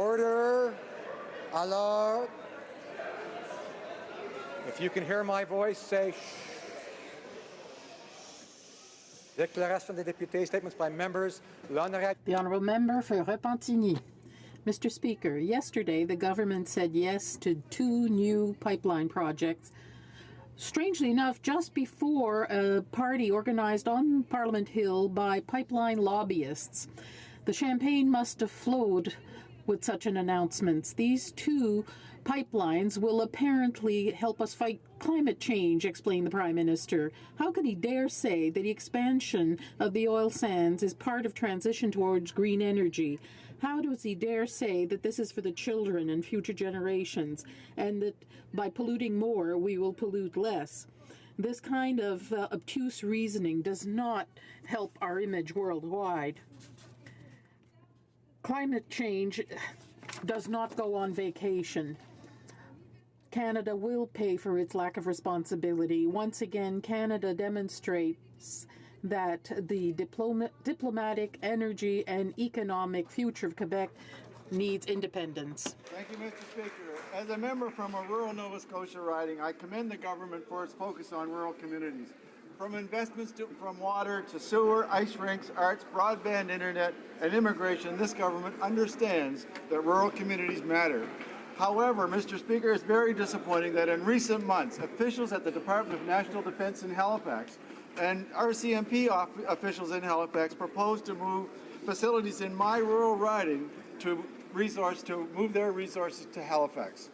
Order. Alors. If you can hear my voice, say shh. Déclaration des députés, statements by members. The Honourable Member for Repentigny. Mr. Speaker, yesterday the government said yes to 2 new pipeline projects. Strangely enough, just before a party organized on Parliament Hill by pipeline lobbyists. The champagne must have flowed with such an announcement. These 2 pipelines will apparently help us fight climate change, explained the Prime Minister. How could he dare say that the expansion of the oil sands is part of transition towards green energy? How does he dare say that this is for the children and future generations, and that by polluting more, we will pollute less? This kind of obtuse reasoning does not help our image worldwide. Climate change does not go on vacation. Canada will pay for its lack of responsibility. Once again, Canada demonstrates that the diplomatic, energy, and economic future of Quebec needs independence. Thank you, Mr. Speaker. As a member from a rural Nova Scotia riding, I commend the government for its focus on rural communities. From investments from water to sewer, ice rinks, arts, broadband internet, and immigration, this government understands that rural communities matter. However, Mr. Speaker, it's very disappointing that in recent months, officials at the Department of National Defence in Halifax and RCMP officials in Halifax proposed to move facilities in my rural riding to move their resources to Halifax.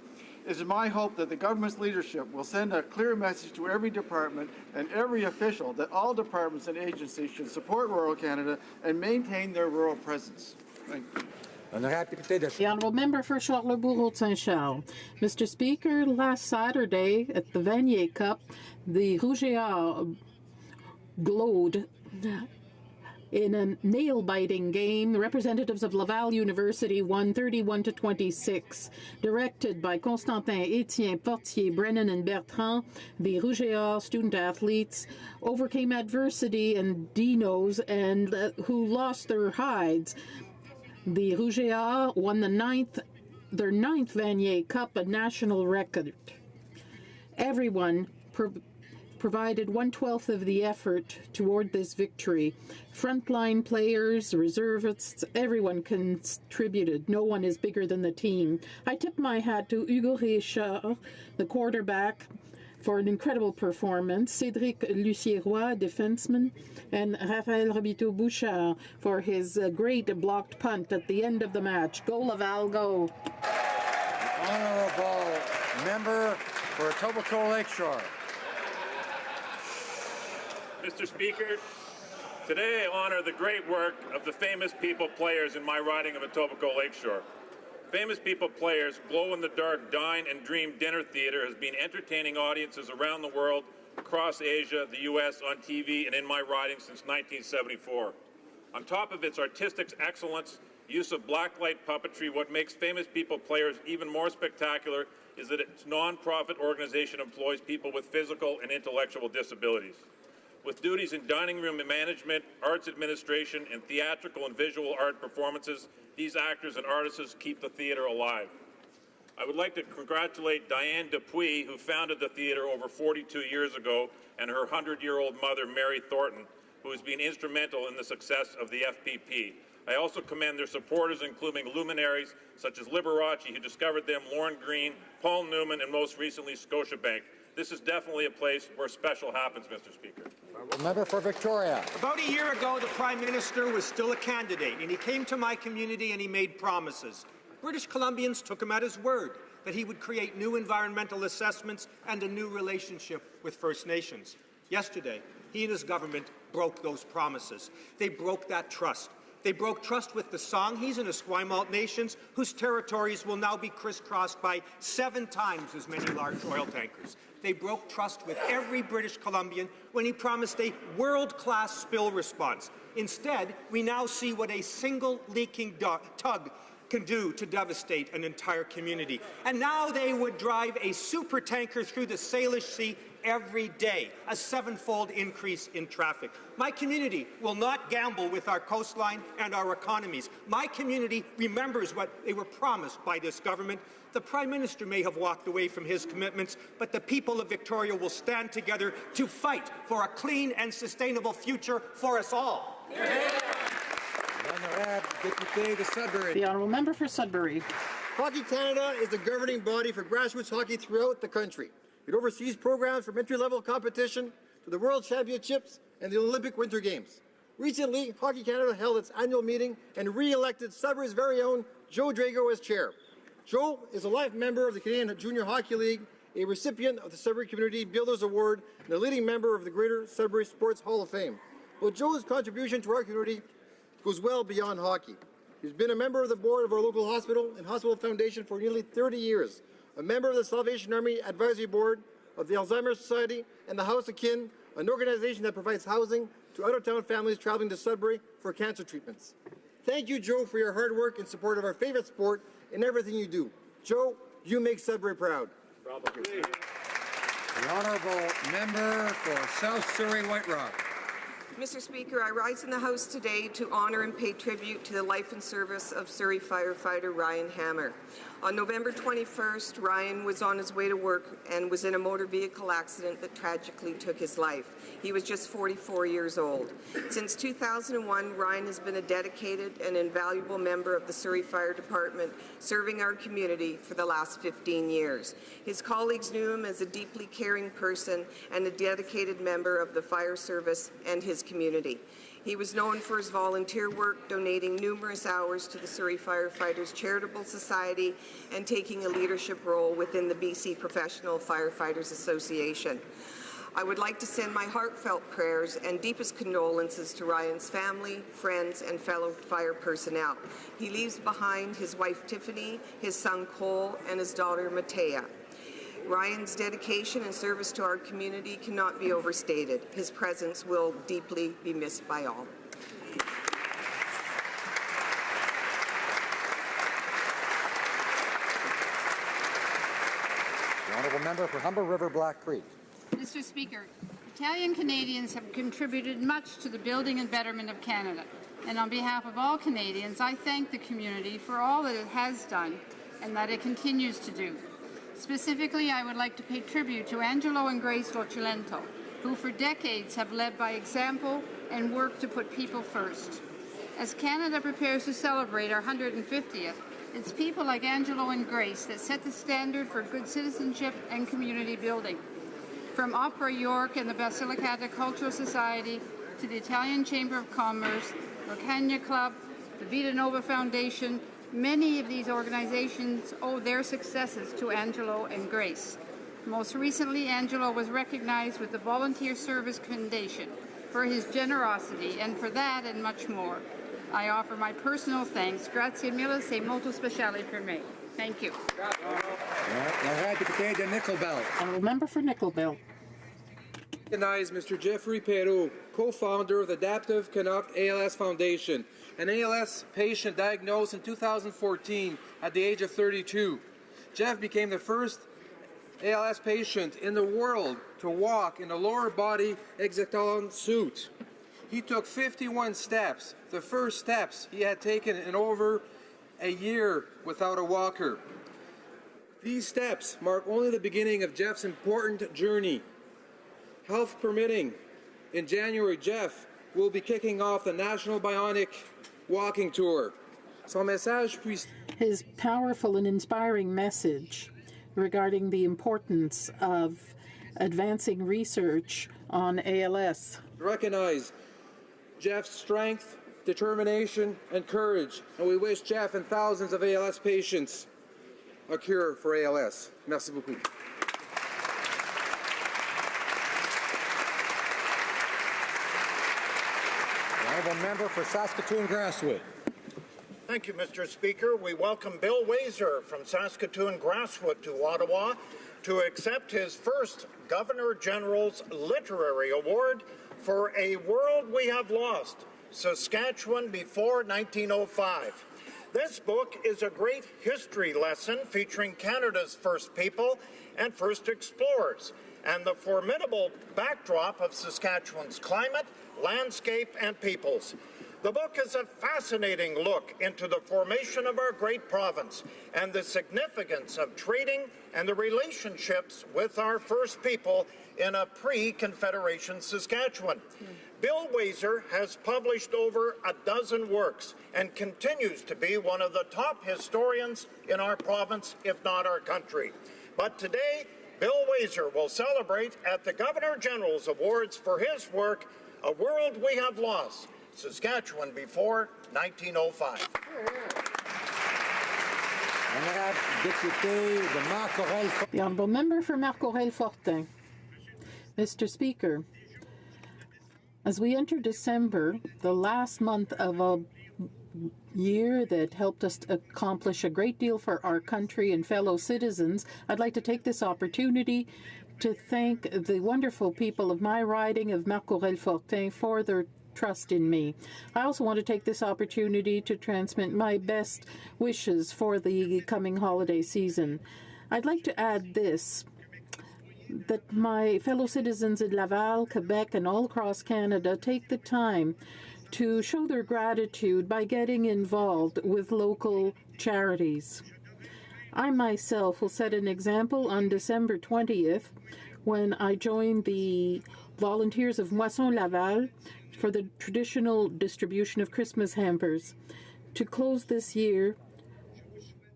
It is my hope that the government's leadership will send a clear message to every department and every official that all departments and agencies should support rural Canada and maintain their rural presence. Thank you. The Honourable Member for Charlebourg-Saint-Charles. Mr. Speaker, last Saturday at the Vanier Cup, the Rouge et Or glowed in a nail-biting game. The representatives of Laval University won 31-26. Directed by Constantin, Etienne, Portier, Brennan, and Bertrand, the Rouge et Or student-athletes overcame adversity and dinos and who lost their hides. The Rouge et Or won their ninth Vanier Cup, a national record. Everyone provided 1/12 of the effort toward this victory. Frontline players, reservists, everyone contributed. No one is bigger than the team. I tip my hat to Hugo Richard, the quarterback, for an incredible performance, Cédric Lucieroy, defenseman, and Raphaël Robitaille-Bouchard for his great blocked punt at the end of the match. Go Laval, go! The Honourable Member for Etobicoke Lakeshore. Mr. Speaker, today I honor the great work of the famous people players in my riding of Etobicoke Lakeshore. Famous people players, glow-in-the-dark dine and dream dinner theater has been entertaining audiences around the world, across Asia, the U.S., on TV, and in my riding since 1974. On top of its artistic excellence, use of blacklight puppetry, what makes famous people players even more spectacular is that its non-profit organization employs people with physical and intellectual disabilities. With duties in dining room management, arts administration, and theatrical and visual art performances, these actors and artists keep the theatre alive. I would like to congratulate Diane Dupuis, who founded the theatre over 42 years ago, and her 100-year-old mother, Mary Thornton, who has been instrumental in the success of the FPP. I also commend their supporters, including luminaries such as Liberace, who discovered them, Lorne Green, Paul Newman, and most recently Scotiabank. This is definitely a place where special happens, Mr. Speaker. Member for Victoria. About a year ago, the Prime Minister was still a candidate, and he came to my community and he made promises. British Columbians took him at his word that he would create new environmental assessments and a new relationship with First Nations. Yesterday, he and his government broke those promises. They broke that trust. They broke trust with the Songhees and Esquimalt nations, whose territories will now be crisscrossed by 7 times as many large oil tankers. They broke trust with every British Columbian when he promised a world-class spill response. Instead, we now see what a single leaking tug can do to devastate an entire community. And now they would drive a supertanker through the Salish Sea every day, a 7-fold increase in traffic. My community will not gamble with our coastline and our economies. My community remembers what they were promised by this government. The Prime Minister may have walked away from his commitments, but the people of Victoria will stand together to fight for a clean and sustainable future for us all. The honourable member for Sudbury. Hockey Canada is the governing body for grassroots hockey throughout the country. It oversees programs from entry-level competition to the World Championships and the Olympic Winter Games. Recently, Hockey Canada held its annual meeting and re-elected Sudbury's very own Joe Drago as chair. Joe is a life member of the Canadian Junior Hockey League, a recipient of the Sudbury Community Builders Award, and a leading member of the Greater Sudbury Sports Hall of Fame. But Joe's contribution to our community goes well beyond hockey. He's been a member of the board of our local hospital and hospital foundation for nearly 30 years, a member of the Salvation Army Advisory Board, of the Alzheimer's Society, and the House of Kin, an organization that provides housing to out-of-town families traveling to Sudbury for cancer treatments. Thank you, Joe, for your hard work in support of our favorite sport and everything you do. Joe, you make Sudbury proud. The honourable member for South Surrey White Rock. Mr. Speaker, I rise in the House today to honour and pay tribute to the life and service of Surrey firefighter Ryan Hammer. On November 21st, Ryan was on his way to work and was in a motor vehicle accident that tragically took his life. He was just 44 years old. Since 2001, Ryan has been a dedicated and invaluable member of the Surrey Fire Department, serving our community for the last 15 years. His colleagues knew him as a deeply caring person and a dedicated member of the fire service and his community. He was known for his volunteer work, donating numerous hours to the Surrey Firefighters Charitable Society and taking a leadership role within the BC Professional Firefighters Association. I would like to send my heartfelt prayers and deepest condolences to Ryan's family, friends, and fellow fire personnel. He leaves behind his wife Tiffany, his son Cole, and his daughter Matea. Ryan's dedication and service to our community cannot be overstated. His presence will deeply be missed by all. The honourable member for Humber River Black Creek. Mr. Speaker, Italian Canadians have contributed much to the building and betterment of Canada. And on behalf of all Canadians, I thank the community for all that it has done and that it continues to do. Specifically, I would like to pay tribute to Angelo and Grace Vocilento, who for decades have led by example and worked to put people first. As Canada prepares to celebrate our 150th, it's people like Angelo and Grace that set the standard for good citizenship and community building. From Opera York and the Basilicata Cultural Society to the Italian Chamber of Commerce, Rocagna Club, the Vita Nova Foundation, many of these organizations owe their successes to Angelo and Grace. Most recently, Angelo was recognized with the Volunteer Service Foundation for his generosity, and for that and much more. I offer my personal thanks. Grazie mille, sei molto speciale per me. Thank you. Honourable member for Nickel Belt. Recognize Mr. Jeffrey Perrault, co-founder of the Adaptive Canuck ALS Foundation, an ALS patient diagnosed in 2014 at the age of 32. Jeff became the first ALS patient in the world to walk in a lower body exoskeleton suit. He took 51 steps, the first steps he had taken in over a year without a walker. These steps mark only the beginning of Jeff's important journey. Health permitting, in January, Jeff will be kicking off the National Bionic Walking Tour. His powerful and inspiring message regarding the importance of advancing research on ALS. Recognize Jeff's strength, determination, and courage, and we wish Jeff and thousands of ALS patients a cure for ALS. Merci beaucoup. Honourable member for Saskatoon-Grasswood. Thank you, Mr. Speaker. We welcome Bill Wazer from Saskatoon-Grasswood to Ottawa to accept his first Governor General's Literary Award for A World We Have Lost, Saskatchewan Before 1905. This book is a great history lesson featuring Canada's first people and first explorers, and the formidable backdrop of Saskatchewan's climate, landscape, and peoples. The book is a fascinating look into the formation of our great province and the significance of trading and the relationships with our First People in a pre-Confederation Saskatchewan. Bill Wazer has published over a dozen works and continues to be one of the top historians in our province, if not our country. But today, Bill Wazer will celebrate at the Governor-General's Awards for his work, A World We Have Lost, Saskatchewan Before 1905. The Honourable Member for Marc-Aurèle-Fortin. Mr. Speaker, as we enter December, the last month of a year that helped us accomplish a great deal for our country and fellow citizens, I'd like to take this opportunity to thank the wonderful people of my riding of Marc-Aurèle-Fortin for their trust in me. I also want to take this opportunity to transmit my best wishes for the coming holiday season. I'd like to add this, that my fellow citizens in Laval, Quebec, and all across Canada take the time to show their gratitude by getting involved with local charities. I myself will set an example on December 20th when I joined the volunteers of Moisson Laval for the traditional distribution of Christmas hampers. To close this year,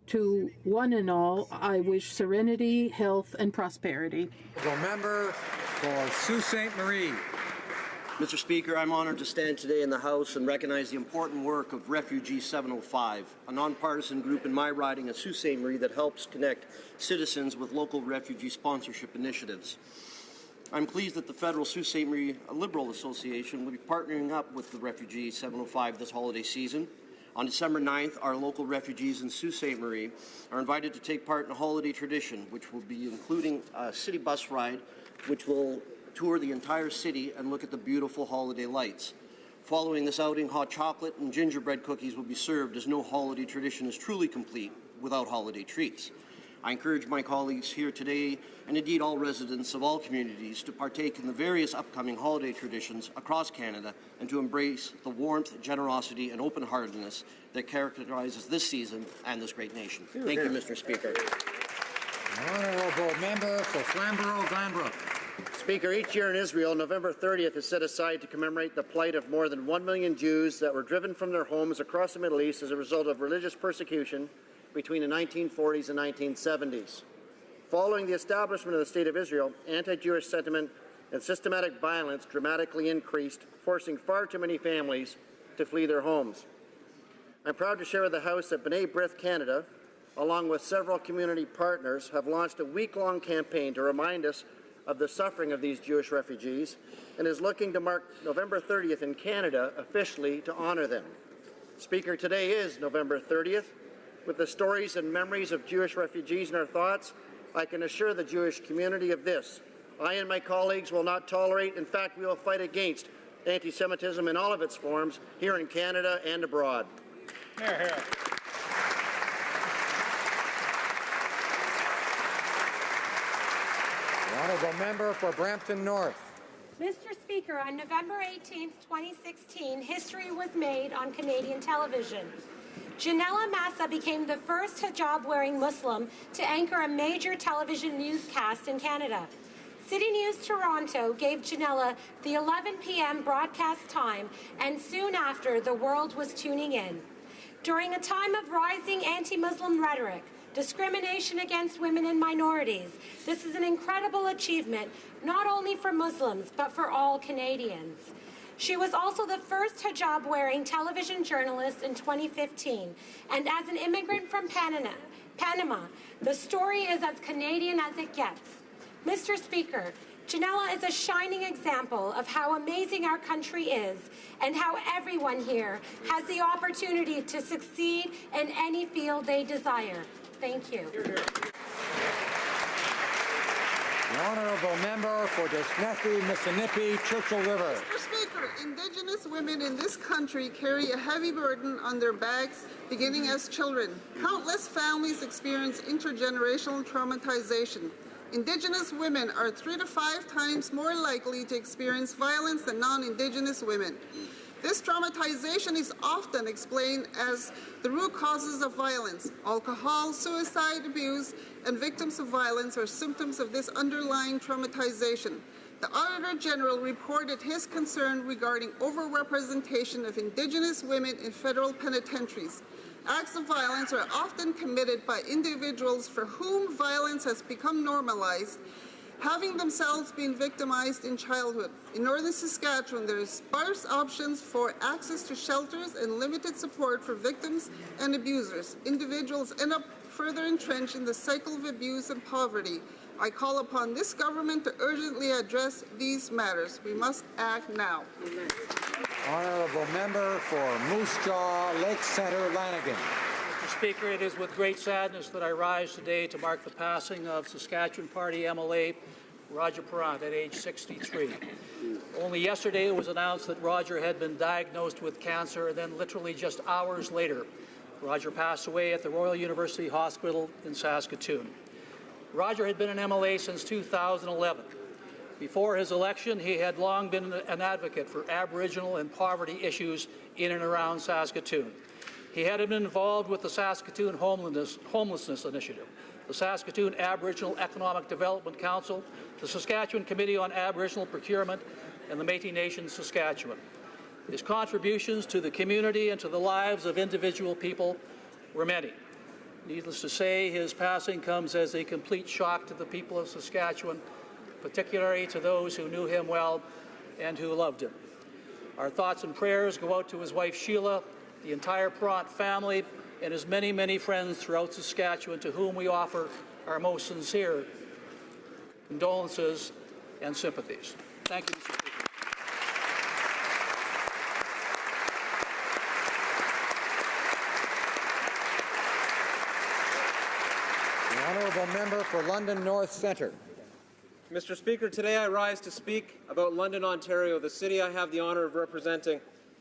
to one and all, I wish serenity, health, and prosperity. The member for Sault Ste. Marie. Mr. Speaker, I'm honored to stand today in the House and recognize the important work of Refugee 705, a nonpartisan group in my riding of Sault Ste. Marie that helps connect citizens with local refugee sponsorship initiatives. I'm pleased that the Federal Sault Ste. Marie Liberal Association will be partnering up with the Refugee 705 this holiday season. On December 9th, our local refugees in Sault Ste. Marie are invited to take part in a holiday tradition, which will be including a city bus ride, which will tour the entire city and look at the beautiful holiday lights. Following this outing, hot chocolate and gingerbread cookies will be served, as no holiday tradition is truly complete without holiday treats. I encourage my colleagues here today, and indeed all residents of all communities, to partake in the various upcoming holiday traditions across Canada and to embrace the warmth, generosity, and open-heartedness that characterizes this season and this great nation. Thank you, Mr. Speaker. Honourable Member for Flamborough-Glanbrook. Speaker, each year in Israel, November 30th is set aside to commemorate the plight of more than 1 million Jews that were driven from their homes across the Middle East as a result of religious persecution between the 1940s and 1970s. Following the establishment of the State of Israel, anti-Jewish sentiment and systematic violence dramatically increased, forcing far too many families to flee their homes. I'm proud to share with the House that B'nai B'rith Canada, along with several community partners, have launched a week-long campaign to remind us of the suffering of these Jewish refugees and is looking to mark November 30th in Canada officially to honor them. Speaker, today is November 30th. With the stories and memories of Jewish refugees in our thoughts, I can assure the Jewish community of this. I and my colleagues will not tolerate, in fact, we will fight against anti-Semitism in all of its forms here in Canada and abroad. Hear, hear. The Honourable Member for Brampton North. Mr. Speaker, on November 18, 2016, history was made on Canadian television. Janella Massa became the first hijab-wearing Muslim to anchor a major television newscast in Canada. City News Toronto gave Janella the 11 p.m. broadcast time, and soon after, the world was tuning in. During a time of rising anti-Muslim rhetoric, discrimination against women and minorities, this is an incredible achievement, not only for Muslims, but for all Canadians. She was also the first hijab-wearing television journalist in 2015, and as an immigrant from Panama, the story is as Canadian as it gets. Mr. Speaker, Janella is a shining example of how amazing our country is and how everyone here has the opportunity to succeed in any field they desire. Thank you. The Honourable Member for Desnethie, Mississippi, Churchill River. Mr. Speaker, Indigenous women in this country carry a heavy burden on their backs beginning as children. Countless families experience intergenerational traumatization. Indigenous women are 3 to 5 times more likely to experience violence than non-Indigenous women. This traumatization is often explained as the root causes of violence. Alcohol, suicide, abuse, and victims of violence are symptoms of this underlying traumatization. The Auditor General reported his concern regarding overrepresentation of Indigenous women in federal penitentiaries. Acts of violence are often committed by individuals for whom violence has become normalized, having themselves been victimized in childhood. In northern Saskatchewan, there are sparse options for access to shelters and limited support for victims and abusers. Individuals end up further entrenched in the cycle of abuse and poverty. I call upon this government to urgently address these matters. We must act now. Amen. Honourable Member for Moose Jaw, Lake Centre, Lanigan. Mr. Speaker, it is with great sadness that I rise today to mark the passing of Saskatchewan Party MLA Roger Perrant at age 63. Only yesterday it was announced that Roger had been diagnosed with cancer, and then literally just hours later, Roger passed away at the Royal University Hospital in Saskatoon. Roger had been an MLA since 2011. Before his election, he had long been an advocate for Aboriginal and poverty issues in and around Saskatoon. He had been involved with the Saskatoon Homelessness Initiative, the Saskatoon Aboriginal Economic Development Council, the Saskatchewan Committee on Aboriginal Procurement, and the Métis Nation Saskatchewan. His contributions to the community and to the lives of individual people were many. Needless to say, his passing comes as a complete shock to the people of Saskatchewan, particularly to those who knew him well and who loved him. Our thoughts and prayers go out to his wife Sheila, the entire Perrant family, and his many, many friends throughout Saskatchewan, to whom we offer our most sincere condolences and sympathies. Thank you, Mr. Speaker. Honourable Member for London North Centre. Mr. Speaker, today I rise to speak about London, Ontario, the city I have the honour of representing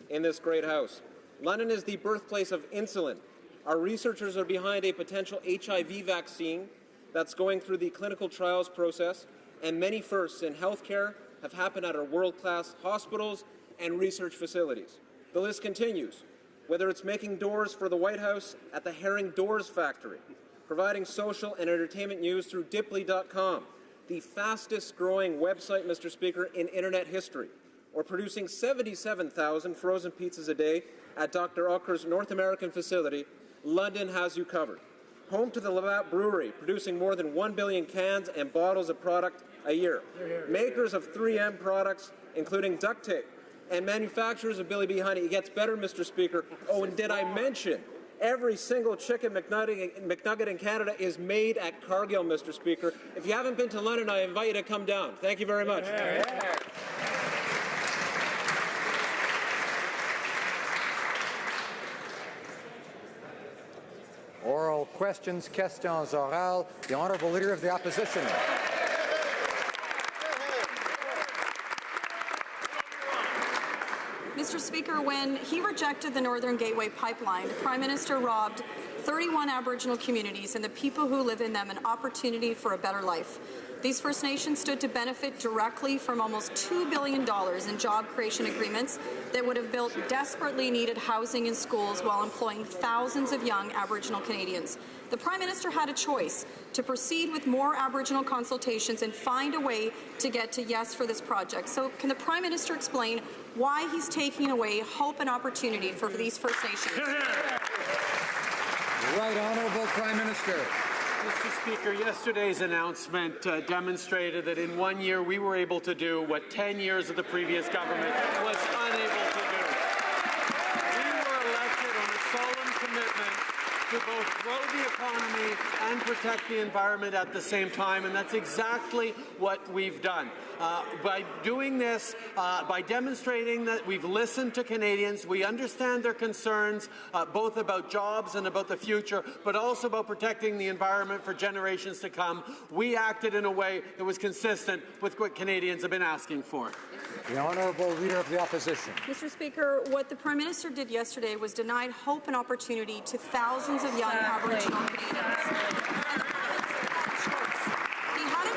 in this great House. London is the birthplace of insulin. Our researchers are behind a potential HIV vaccine that's going through the clinical trials process, and many firsts in healthcare have happened at our world-class hospitals and research facilities. The list continues, whether it's making doors for the White House at the Herring Doors Factory, providing social and entertainment news through Dipley.com, the fastest growing website, Mr. Speaker, in internet history, or producing 77,000 frozen pizzas a day at Dr. Ucker's North American facility. London has you covered. Home to the Labatt Brewery, producing more than 1 billion cans and bottles of product a year. Makers of 3M products, including duct tape, and manufacturers of Billy B. Honey. It gets better, Mr. Speaker. Oh, and did I mention every single chicken McNugget in Canada is made at Cargill, Mr. Speaker. If you haven't been to London, I invite you to come down. Thank you very much. Oral questions, questions orales. The Honourable Leader of the Opposition. Mr. Speaker, when he rejected the Northern Gateway Pipeline, the Prime Minister robbed 31 Aboriginal communities and the people who live in them an opportunity for a better life. These First Nations stood to benefit directly from almost $2 billion in job creation agreements that would have built desperately needed housing and schools while employing thousands of young Aboriginal Canadians. The Prime Minister had a choice to proceed with more Aboriginal consultations and find a way to get to yes for this project. So can the Prime Minister explain why he's taking away hope and opportunity for these First Nations? Right Honourable Prime Minister. Mr. Speaker, yesterday's announcement demonstrated that in 1 year we were able to do what 10 years of the previous government was unable to do. We were elected on a solemn commitment to both grow the economy and protect the environment at the same time, and that's exactly what we've done. By doing this, by demonstrating that we've listened to Canadians, we understand their concerns, both about jobs and about the future, but also about protecting the environment for generations to come. We acted in a way that was consistent with what Canadians have been asking for. The Honourable Leader of the Opposition. Mr. Speaker, what the Prime Minister did yesterday was denied hope and opportunity to thousands of young Aboriginal Canadians. And the Prime Minister had a choice. He had a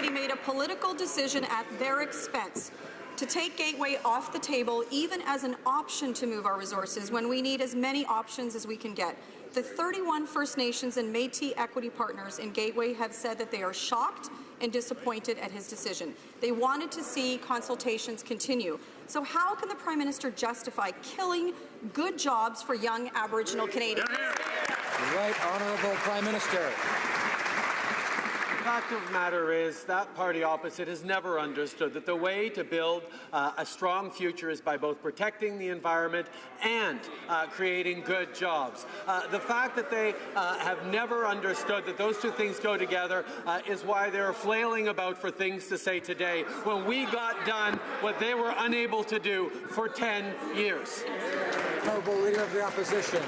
that he made a political decision at their expense to take Gateway off the table, even as an option to move our resources when we need as many options as we can get. The 31 First Nations and Métis equity partners in Gateway have said that they are shocked and disappointed at his decision. They wanted to see consultations continue. So how can the Prime Minister justify killing good jobs for young Aboriginal Canadians? Right, Honourable Prime Minister. The fact of the matter is that party opposite has never understood that the way to build a strong future is by both protecting the environment and creating good jobs. The fact that they have never understood that those two things go together is why they're flailing about for things to say today when we got done what they were unable to do for 10 years. Honourable Leader of the Opposition.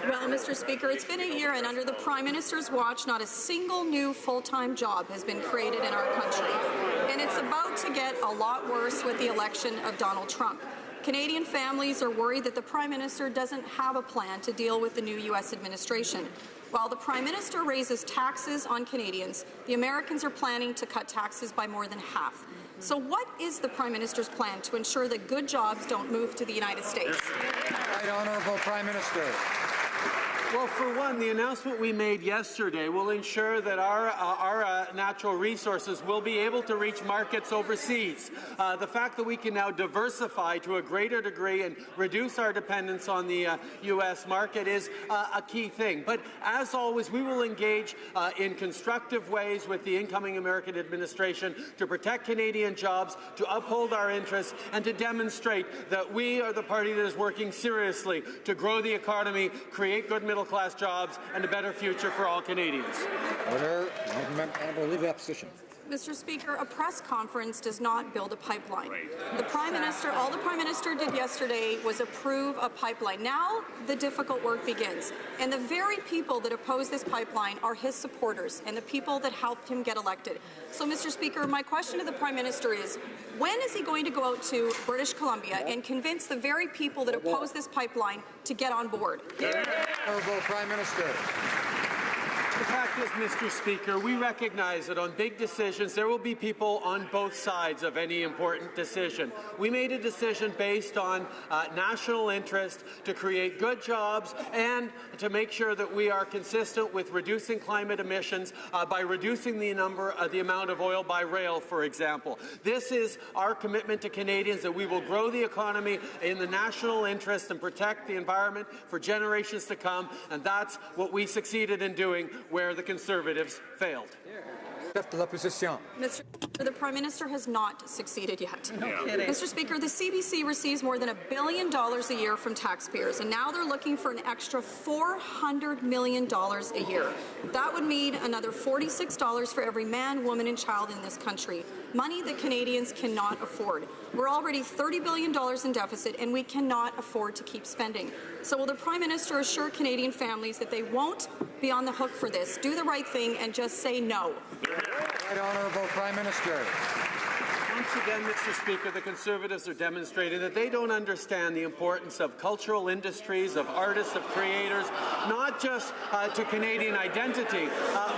Well, Mr. Speaker, it's been a year, and under the Prime Minister's watch, not a single new full-time job has been created in our country. And it's about to get a lot worse with the election of Donald Trump. Canadian families are worried that the Prime Minister doesn't have a plan to deal with the new U.S. administration. While the Prime Minister raises taxes on Canadians, the Americans are planning to cut taxes by more than half. So what is the Prime Minister's plan to ensure that good jobs don't move to the United States? Right, Honourable Prime Minister. Well, for one, the announcement we made yesterday will ensure that our natural resources will be able to reach markets overseas. The fact that we can now diversify to a greater degree and reduce our dependence on the U.S. market is a key thing. But as always, we will engage in constructive ways with the incoming American administration to protect Canadian jobs, to uphold our interests, and to demonstrate that we are the party that is working seriously to grow the economy, create good middle-class jobs, and a better future for all Canadians. Order. Honourable Leader of the Opposition. Mr. Speaker, a press conference does not build a pipeline. All the Prime Minister did yesterday was approve a pipeline. Now the difficult work begins. And the very people that oppose this pipeline are his supporters and the people that helped him get elected. So, Mr. Speaker, my question to the Prime Minister is, when is he going to go out to British Columbia and convince the very people that oppose this pipeline to get on board? Honourable Prime Minister. The fact is, Mr. Speaker, we recognize that on big decisions there will be people on both sides of any important decision. We made a decision based on national interest to create good jobs and to make sure that we are consistent with reducing climate emissions by reducing the amount of oil by rail, for example. This is our commitment to Canadians, that we will grow the economy in the national interest and protect the environment for generations to come, and that's what we succeeded in doing where the Conservatives failed. Mr. The Prime Minister has not succeeded yet. No kidding. Mr. Speaker, the CBC receives more than $1 billion a year from taxpayers, and now they're looking for an extra $400 million a year. That would mean another $46 for every man, woman, and child in this country. Money that Canadians cannot afford. We're already $30 billion in deficit, and we cannot afford to keep spending. So will the Prime Minister assure Canadian families that they won't be on the hook for this? Do the right thing and just say no. Right, Honourable Prime Minister. Once again, Mr. Speaker, the Conservatives are demonstrating that they don't understand the importance of cultural industries, of artists, of creators, not just to Canadian identity,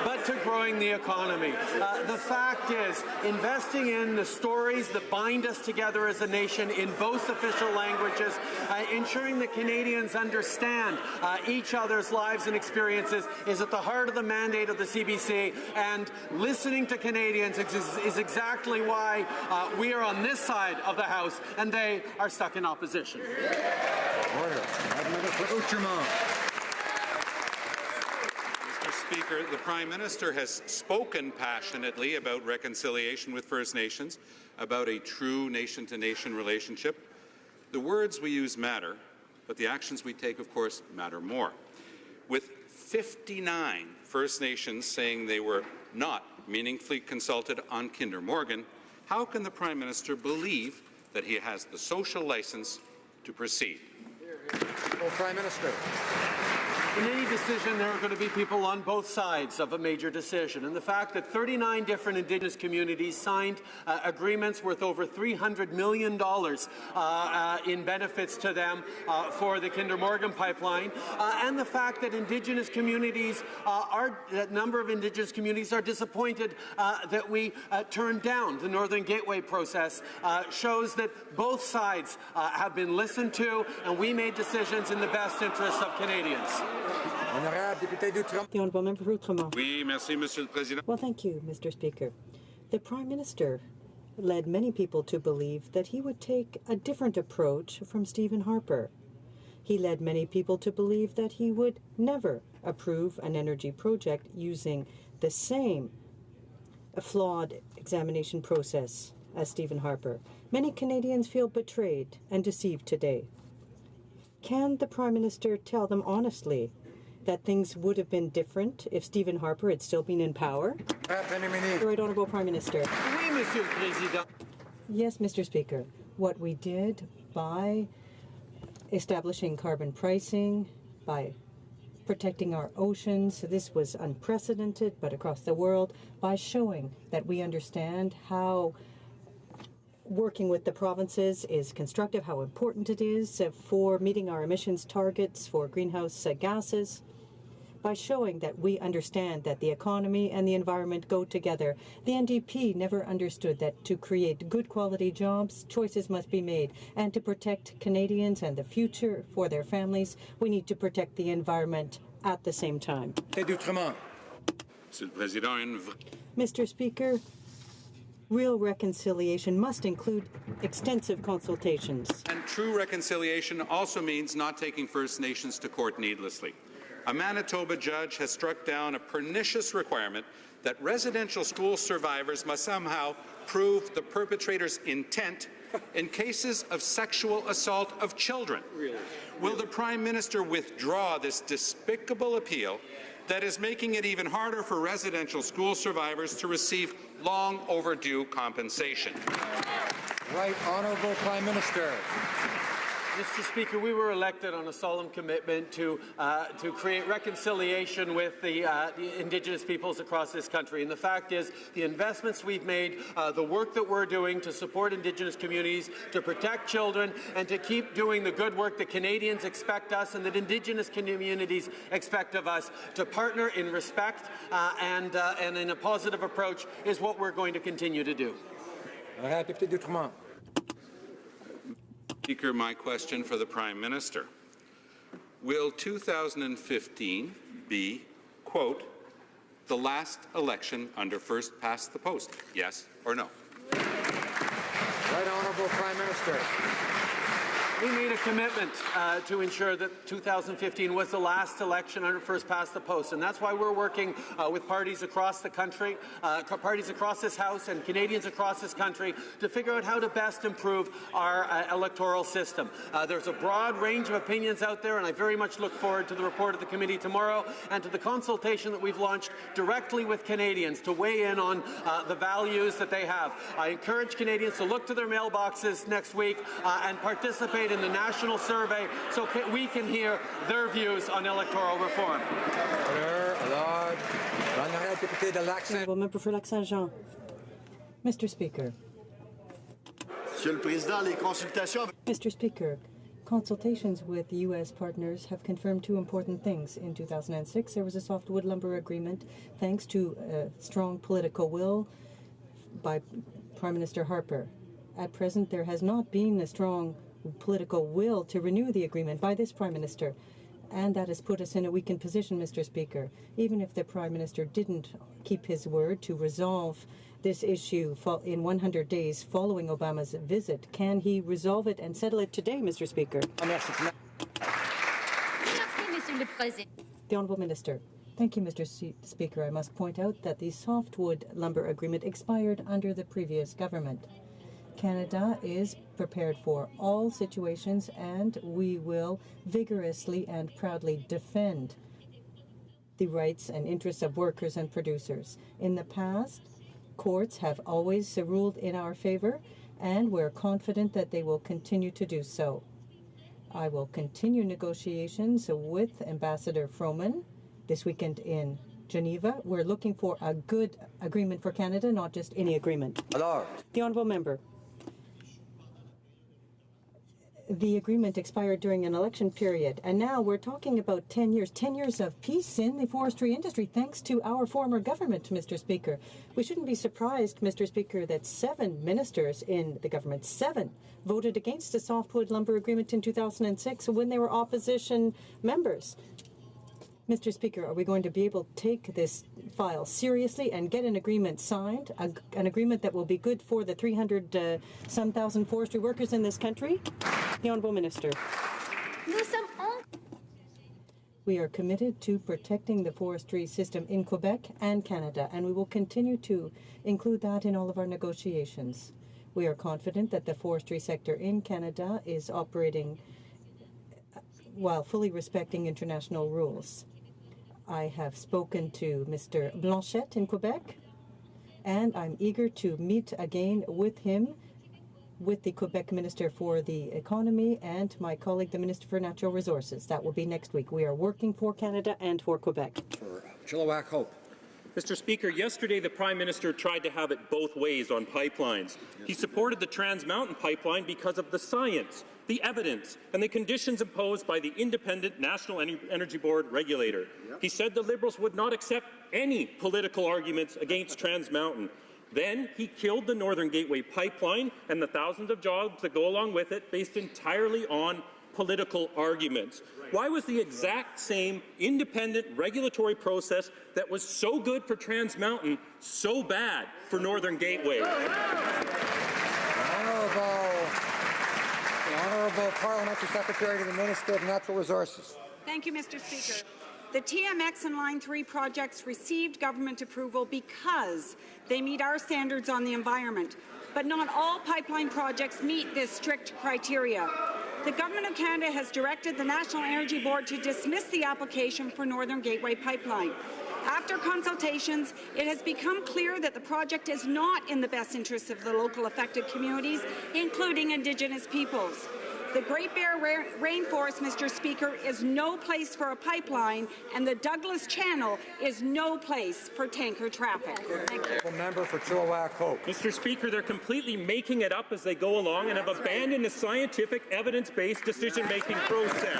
but to growing the economy. The fact is, investing in the stories that bind us together as a nation in both official languages, ensuring that Canadians understand each other's lives and experiences is at the heart of the mandate of the CBC, and listening to Canadians is exactly why we are on this side of the House and they are stuck in opposition. Order. Member for Outremont. Mr. Speaker, the Prime Minister has spoken passionately about reconciliation with First Nations, about a true nation-to-nation relationship. The words we use matter, but the actions we take, of course, matter more. With 59 First Nations saying they were not meaningfully consulted on Kinder Morgan, how can the Prime Minister believe that he has the social license to proceed? Prime Minister. In any decision, there are going to be people on both sides of a major decision. And the fact that 39 different Indigenous communities signed agreements worth over $300 million in benefits to them for the Kinder Morgan pipeline, and the fact that Indigenous communities a number of Indigenous communities are disappointed that we turned down the Northern Gateway process shows that both sides have been listened to, and we made decisions in the best interests of Canadians. The Honourable Member for Outremont. Oui, merci, Monsieur le Président. Well, thank you, Mr. Speaker. The Prime Minister led many people to believe that he would take a different approach from Stephen Harper. He led many people to believe that he would never approve an energy project using the same flawed examination process as Stephen Harper. Many Canadians feel betrayed and deceived today. Can the Prime Minister tell them honestly that things would have been different if Stephen Harper had still been in power? The Right Honourable Prime Minister. Oui, Monsieur le Président. Yes, Mr. Speaker. What we did by establishing carbon pricing, by protecting our oceans, this was unprecedented, but across the world, by showing that we understand how working with the provinces is constructive, how important it is for meeting our emissions targets for greenhouse gases, by showing that we understand that the economy and the environment go together. The NDP never understood that to create good quality jobs, choices must be made, and to protect Canadians and the future for their families, we need to protect the environment at the same time. Mr. Speaker, real reconciliation must include extensive consultations. And true reconciliation also means not taking First Nations to court needlessly. A Manitoba judge has struck down a pernicious requirement that residential school survivors must somehow prove the perpetrator's intent in cases of sexual assault of children. Really? Will the Prime Minister withdraw this despicable appeal that is making it even harder for residential school survivors to receive long overdue compensation? Right Honourable Prime Minister. Mr. Speaker, we were elected on a solemn commitment to create reconciliation with the Indigenous peoples across this country. And the fact is, the investments we've made, the work that we're doing to support Indigenous communities, to protect children, and to keep doing the good work that Canadians expect us and that Indigenous communities expect of us, to partner in respect and in a positive approach is what we're going to continue to do. Speaker, my question for the Prime Minister. Will 2015 be, quote, the last election under first past the post? Yes or no? Right Honourable Prime Minister. We made a commitment to ensure that 2015 was the last election under first past the post, and that's why we're working with parties across the country, parties across this House and Canadians across this country to figure out how to best improve our electoral system. There's a broad range of opinions out there, and I very much look forward to the report of the committee tomorrow and to the consultation that we've launched directly with Canadians to weigh in on the values that they have. I encourage Canadians to look to their mailboxes next week and participate in the national survey so we can hear their views on electoral reform. Honourable Member for Lac-Saint-Jean. Mr. Speaker. Mr. Speaker, consultations with U.S. partners have confirmed two important things. In 2006, there was a softwood lumber agreement thanks to strong political will by Prime Minister Harper. At present, there has not been a strong political will to renew the agreement by this Prime Minister, and that has put us in a weakened position, Mr. Speaker. Even if the Prime Minister didn't keep his word to resolve this issue in 100 days following Obama's visit, can he resolve it and settle it today, Mr. Speaker? The Honourable Minister. Thank you, Mr. Speaker. I must point out that the softwood lumber agreement expired under the previous government. Canada is prepared for all situations, and we will vigorously and proudly defend the rights and interests of workers and producers. In the past, courts have always ruled in our favor, and we're confident that they will continue to do so. I will continue negotiations with Ambassador Froman this weekend in Geneva. We're looking for a good agreement for Canada, not just any agreement. Alors. The Honourable Member. The agreement expired during an election period, and now we're talking about 10 years of peace in the forestry industry, thanks to our former government, Mr. Speaker. We shouldn't be surprised, Mr. Speaker, that 7 ministers in the government, 7, voted against the softwood lumber agreement in 2006 when they were opposition members. Mr. Speaker, are we going to be able to take this file seriously and get an agreement signed, an agreement that will be good for the 300-some thousand forestry workers in this country? The Honourable Minister. We are committed to protecting the forestry system in Quebec and Canada, and we will continue to include that in all of our negotiations. We are confident that the forestry sector in Canada is operating while fully respecting international rules. I have spoken to Mr. Blanchette in Quebec, and I'm eager to meet again with him, with the Quebec Minister for the Economy and my colleague, the Minister for Natural Resources. That will be next week. We are working for Canada and for Quebec. For Chilliwack Hope. Mr. Speaker, yesterday the Prime Minister tried to have it both ways on pipelines. He supported the Trans Mountain pipeline because of the science, the evidence, and the conditions imposed by the independent National Energy Board regulator. He said the Liberals would not accept any political arguments against Trans Mountain. Then he killed the Northern Gateway pipeline and the thousands of jobs that go along with it based entirely on political arguments. Why was the exact same independent regulatory process that was so good for Trans Mountain so bad for Northern Gateway? The Honourable Parliamentary Secretary to the Minister of Natural Resources. Thank you, Mr. Speaker. The TMX and Line 3 projects received government approval because they meet our standards on the environment, but not all pipeline projects meet this strict criteria. The Government of Canada has directed the National Energy Board to dismiss the application for Northern Gateway Pipeline. After consultations, it has become clear that the project is not in the best interests of the local affected communities, including Indigenous peoples. The Great Bear Rainforest, Mr. Speaker, is no place for a pipeline, and the Douglas Channel is no place for tanker traffic. Thank you. Member for Chilliwack Hope. Mr. Speaker, they're completely making it up as they go along and have abandoned the scientific, evidence-based decision-making process.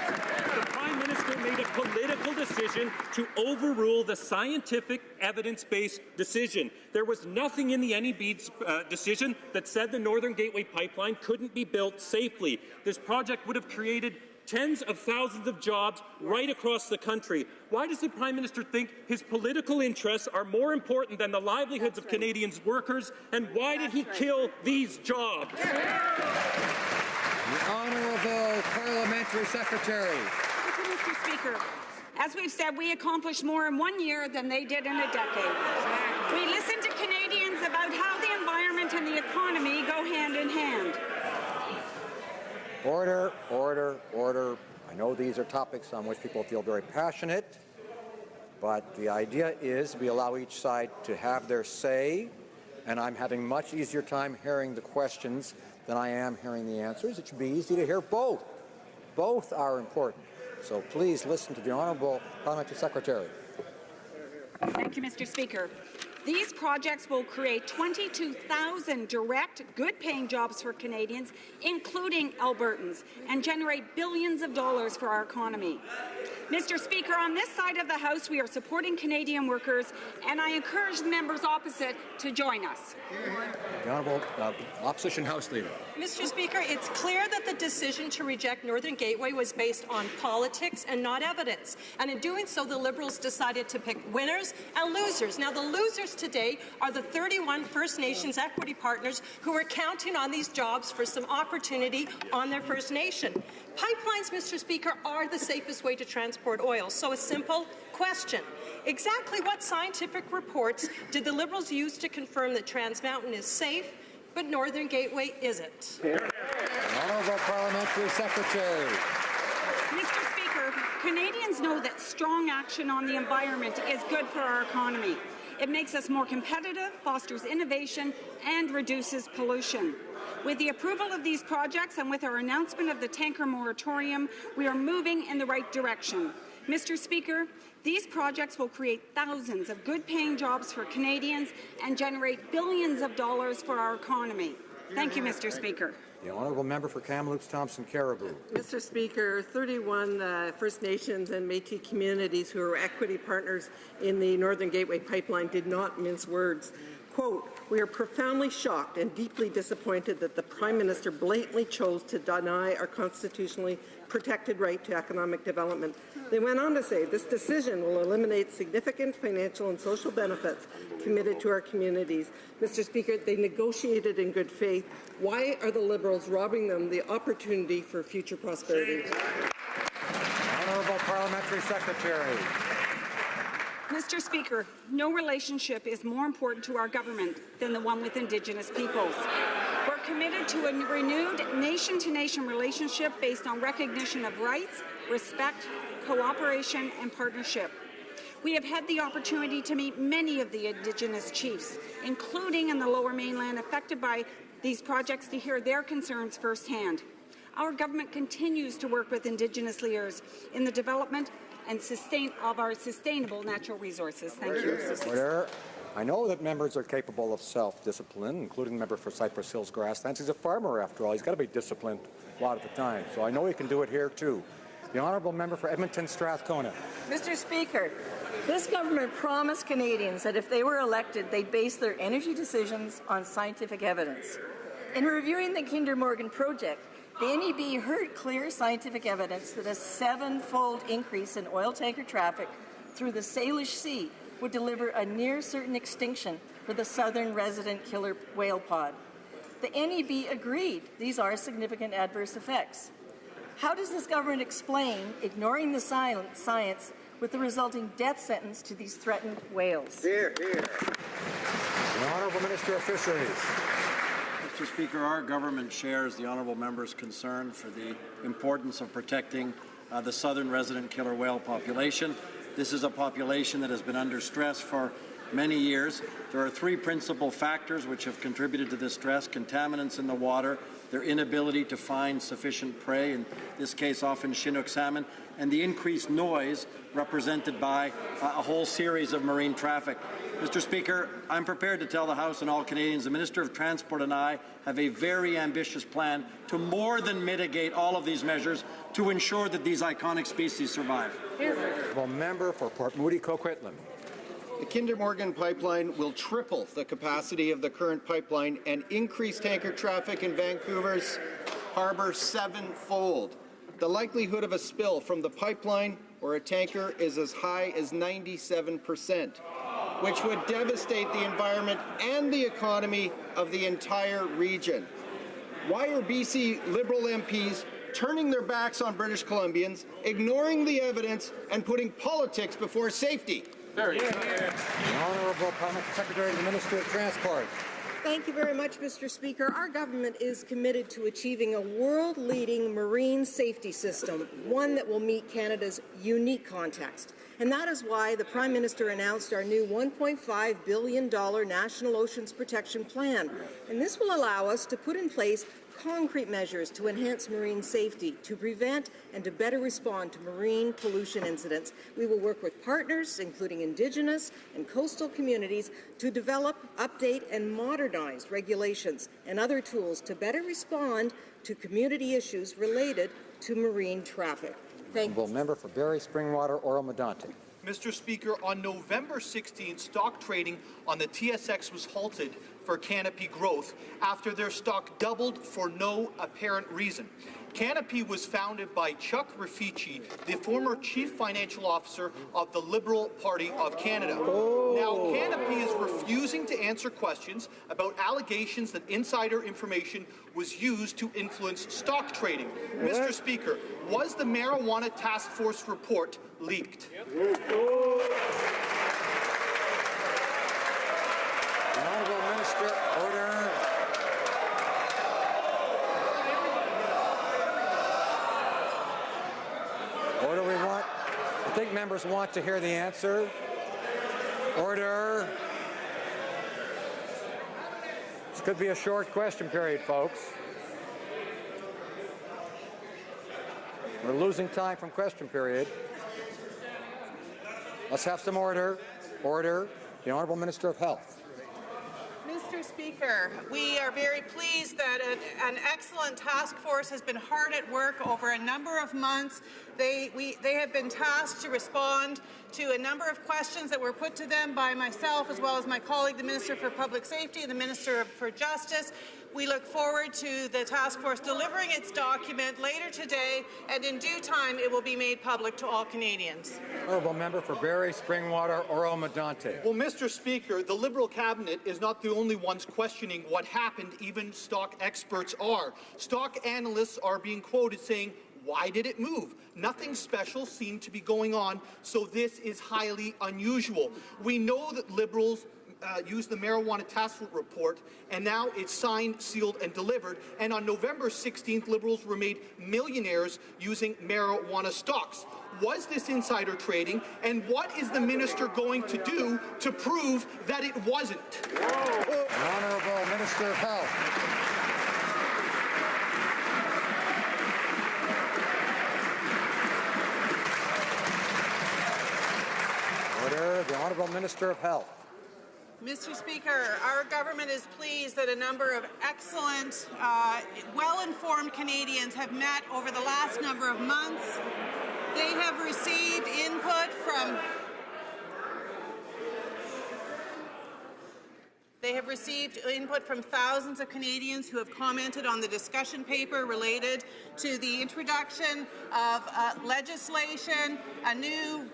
The Prime Minister made a political decision to overrule the scientific, evidence-based decision. There was nothing in the NEB's decision that said the Northern Gateway pipeline couldn't be built safely. This project would have created tens of thousands of jobs right across the country. Why does the Prime Minister think his political interests are more important than the livelihoods of Canadians' workers, and why did he kill these jobs? The Honourable Parliamentary Secretary. Thank you, Mr. Speaker. As we've said, we accomplished more in 1 year than they did in a decade. We listened to Canadians about how the environment and the economy go hand in hand. Order, order, order. I know these are topics on which people feel very passionate, but the idea is we allow each side to have their say, and I'm having much easier time hearing the questions than I am hearing the answers. It should be easy to hear both. Both are important. So please listen to the Honourable Parliamentary Secretary. Thank you, Mr. Speaker. These projects will create 22,000 direct, good-paying jobs for Canadians, including Albertans, and generate billions of dollars for our economy. Mr. Speaker, on this side of the House, we are supporting Canadian workers, and I encourage the members opposite to join us. The Honourable Opposition House Leader. Mr. Speaker, it's clear that the decision to reject Northern Gateway was based on politics and not evidence. And in doing so, the Liberals decided to pick winners and losers. Now, the losers today are the 31 First Nations equity partners who are counting on these jobs for some opportunity on their First Nation. Pipelines, Mr. Speaker, are the safest way to transport oil. So a simple question. Exactly what scientific reports did the Liberals use to confirm that Trans Mountain is safe, but Northern Gateway isn't? Honourable Parliamentary Secretary. Mr. Speaker, Canadians know that strong action on the environment is good for our economy. It makes us more competitive, fosters innovation, and reduces pollution. With the approval of these projects and with our announcement of the tanker moratorium, we are moving in the right direction. Mr. Speaker, these projects will create thousands of good-paying jobs for Canadians and generate billions of dollars for our economy. Thank you, Mr. Speaker. The honourable member for Kamloops Thompson Caribou. Mr. Speaker, 31 First Nations and Métis communities who are equity partners in the Northern Gateway pipeline did not mince words. Quote, "We are profoundly shocked and deeply disappointed that the Prime Minister blatantly chose to deny our constitutionally protected right to economic development." They went on to say, "This decision will eliminate significant financial and social benefits committed to our communities." Mr. Speaker, they negotiated in good faith. Why are the Liberals robbing them the opportunity for future prosperity? Honourable Parliamentary Secretary. Mr. Speaker, no relationship is more important to our government than the one with Indigenous peoples. We're committed to a renewed nation-to-nation relationship based on recognition of rights, respect, cooperation, and partnership. We have had the opportunity to meet many of the Indigenous chiefs, including in the Lower Mainland affected by these projects, to hear their concerns firsthand. Our government continues to work with Indigenous leaders in the development and of our sustainable natural resources. Thank you. Order. I know that members are capable of self-discipline, including the member for Cypress Hills Grasslands. He's a farmer, after all. He's got to be disciplined a lot of the time, so I know he can do it here, too. The honourable member for Edmonton Strathcona. Mr. Speaker, this government promised Canadians that if they were elected, they'd base their energy decisions on scientific evidence. In reviewing the Kinder Morgan project, the NEB heard clear scientific evidence that a 7-fold increase in oil tanker traffic through the Salish Sea would deliver a near-certain extinction for the southern resident killer whale pod. The NEB agreed these are significant adverse effects. How does this government explain ignoring the science with the resulting death sentence to these threatened whales? Here, here. The Honourable Minister of Fisheries. Mr. Speaker, our government shares the honourable member's concern for the importance of protecting the southern resident killer whale population. This is a population that has been under stress for many years. There are 3 principal factors which have contributed to this stress: contaminants in the water, their inability to find sufficient prey, in this case often Chinook salmon, and the increased noise represented by a whole series of marine traffic. Mr. Speaker, I'm prepared to tell the House and all Canadians the Minister of Transport and I have a very ambitious plan to more than mitigate all of these measures to ensure that these iconic species survive. The member for Port Moody Coquitlam. The Kinder Morgan pipeline will triple the capacity of the current pipeline and increase tanker traffic in Vancouver's harbour 7-fold. The likelihood of a spill from the pipeline or a tanker is as high as 97%, which would devastate the environment and the economy of the entire region. Why are BC Liberal MPs turning their backs on British Columbians, ignoring the evidence, and putting politics before safety? The Honourable Parliamentary Secretary to the Minister of Transport. Thank you very much, Mr. Speaker. Our government is committed to achieving a world-leading marine safety system, one that will meet Canada's unique context. And that is why the Prime Minister announced our new $1.5 billion National Oceans Protection Plan. And this will allow us to put in place concrete measures to enhance marine safety, to prevent and to better respond to marine pollution incidents. We will work with partners, including Indigenous and coastal communities, to develop, update, and modernize regulations and other tools to better respond to community issues related to marine traffic. Thank you. Member for Barrie Springwater, Oro Medonte. Mr. Speaker, on November 16, stock trading on the TSX was halted for Canopy Growth after their stock doubled for no apparent reason. Canopy was founded by Chuck Raffici, the former Chief Financial Officer of the Liberal Party of Canada. Now, Canopy is refusing to answer questions about allegations that insider information was used to influence stock trading. Mr. Speaker, was the Marijuana Task Force report leaked? Honourable Minister, order. Order we want. I think members want to hear the answer. Order. could be a short question period, folks. We're losing time from question period. Let's have some order. Order. The Honourable Minister of Health. Mr. Speaker, we are very pleased that an excellent task force has been hard at work over a number of months. They have been tasked to respond to a number of questions that were put to them by myself as well as my colleague, the Minister for Public Safety and the Minister for Justice. We look forward to the task force delivering its document later today, and in due time it will be made public to all Canadians. Honourable Member for Barrie, Springwater, Oro Medonte. Well, Mr. Speaker, the Liberal cabinet is not the only ones questioning what happened. Even stock experts are. Stock analysts are being quoted saying, why did it move? Nothing special seemed to be going on, so this is highly unusual. We know that Liberals used the Marijuana Task Force report, and now it's signed, sealed, and delivered. And on November 16th, Liberals were made millionaires using marijuana stocks. Was this insider trading? And what is the minister going to do to prove that it wasn't? The Honourable Minister of Health. Order. The Honourable Minister of Health. Mr. Speaker, our government is pleased that a number of excellent, well-informed Canadians have met over the last number of months. They have received input from thousands of Canadians who have commented on the discussion paper related to the introduction of legislation, a new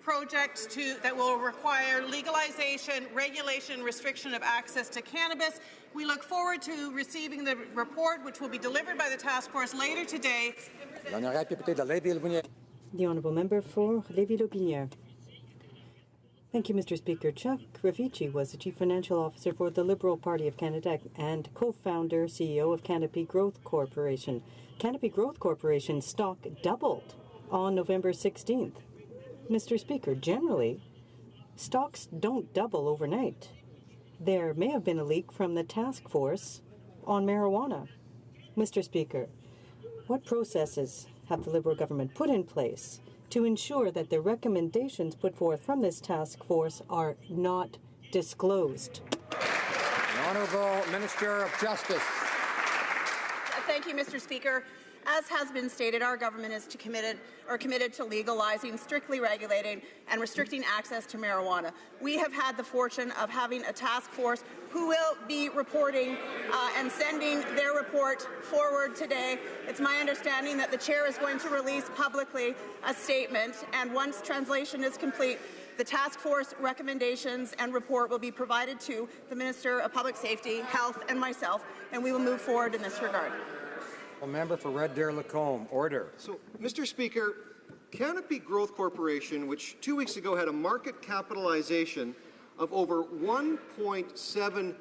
project that will require legalization, regulation, restriction of access to cannabis. We look forward to receiving the report, which will be delivered by the task force later today. The Honourable Member for Lévis-Lotbinière. Thank you, Mr. Speaker. Chuck Ravici was the Chief Financial Officer for the Liberal Party of Canada and co-founder, CEO of Canopy Growth Corporation. Canopy Growth Corporation stock doubled on November 16th. Mr. Speaker, generally, stocks don't double overnight. There may have been a leak from the task force on marijuana. Mr. Speaker, what processes have the Liberal government put in place to ensure that the recommendations put forth from this task force are not disclosed? The Honourable Minister of Justice. Thank you, Mr. Speaker. As has been stated, our government is committed to legalizing, strictly regulating, and restricting access to marijuana. We have had the fortune of having a task force who will be reporting and sending their report forward today. It's my understanding that the chair is going to release publicly a statement, and once translation is complete, the task force recommendations and report will be provided to the Minister of Public Safety, Health, and myself, and we will move forward in this regard. Member for Red Deer Lacombe. Order. So, Mr. Speaker, Canopy Growth Corporation, which 2 weeks ago had a market capitalization of over $1.7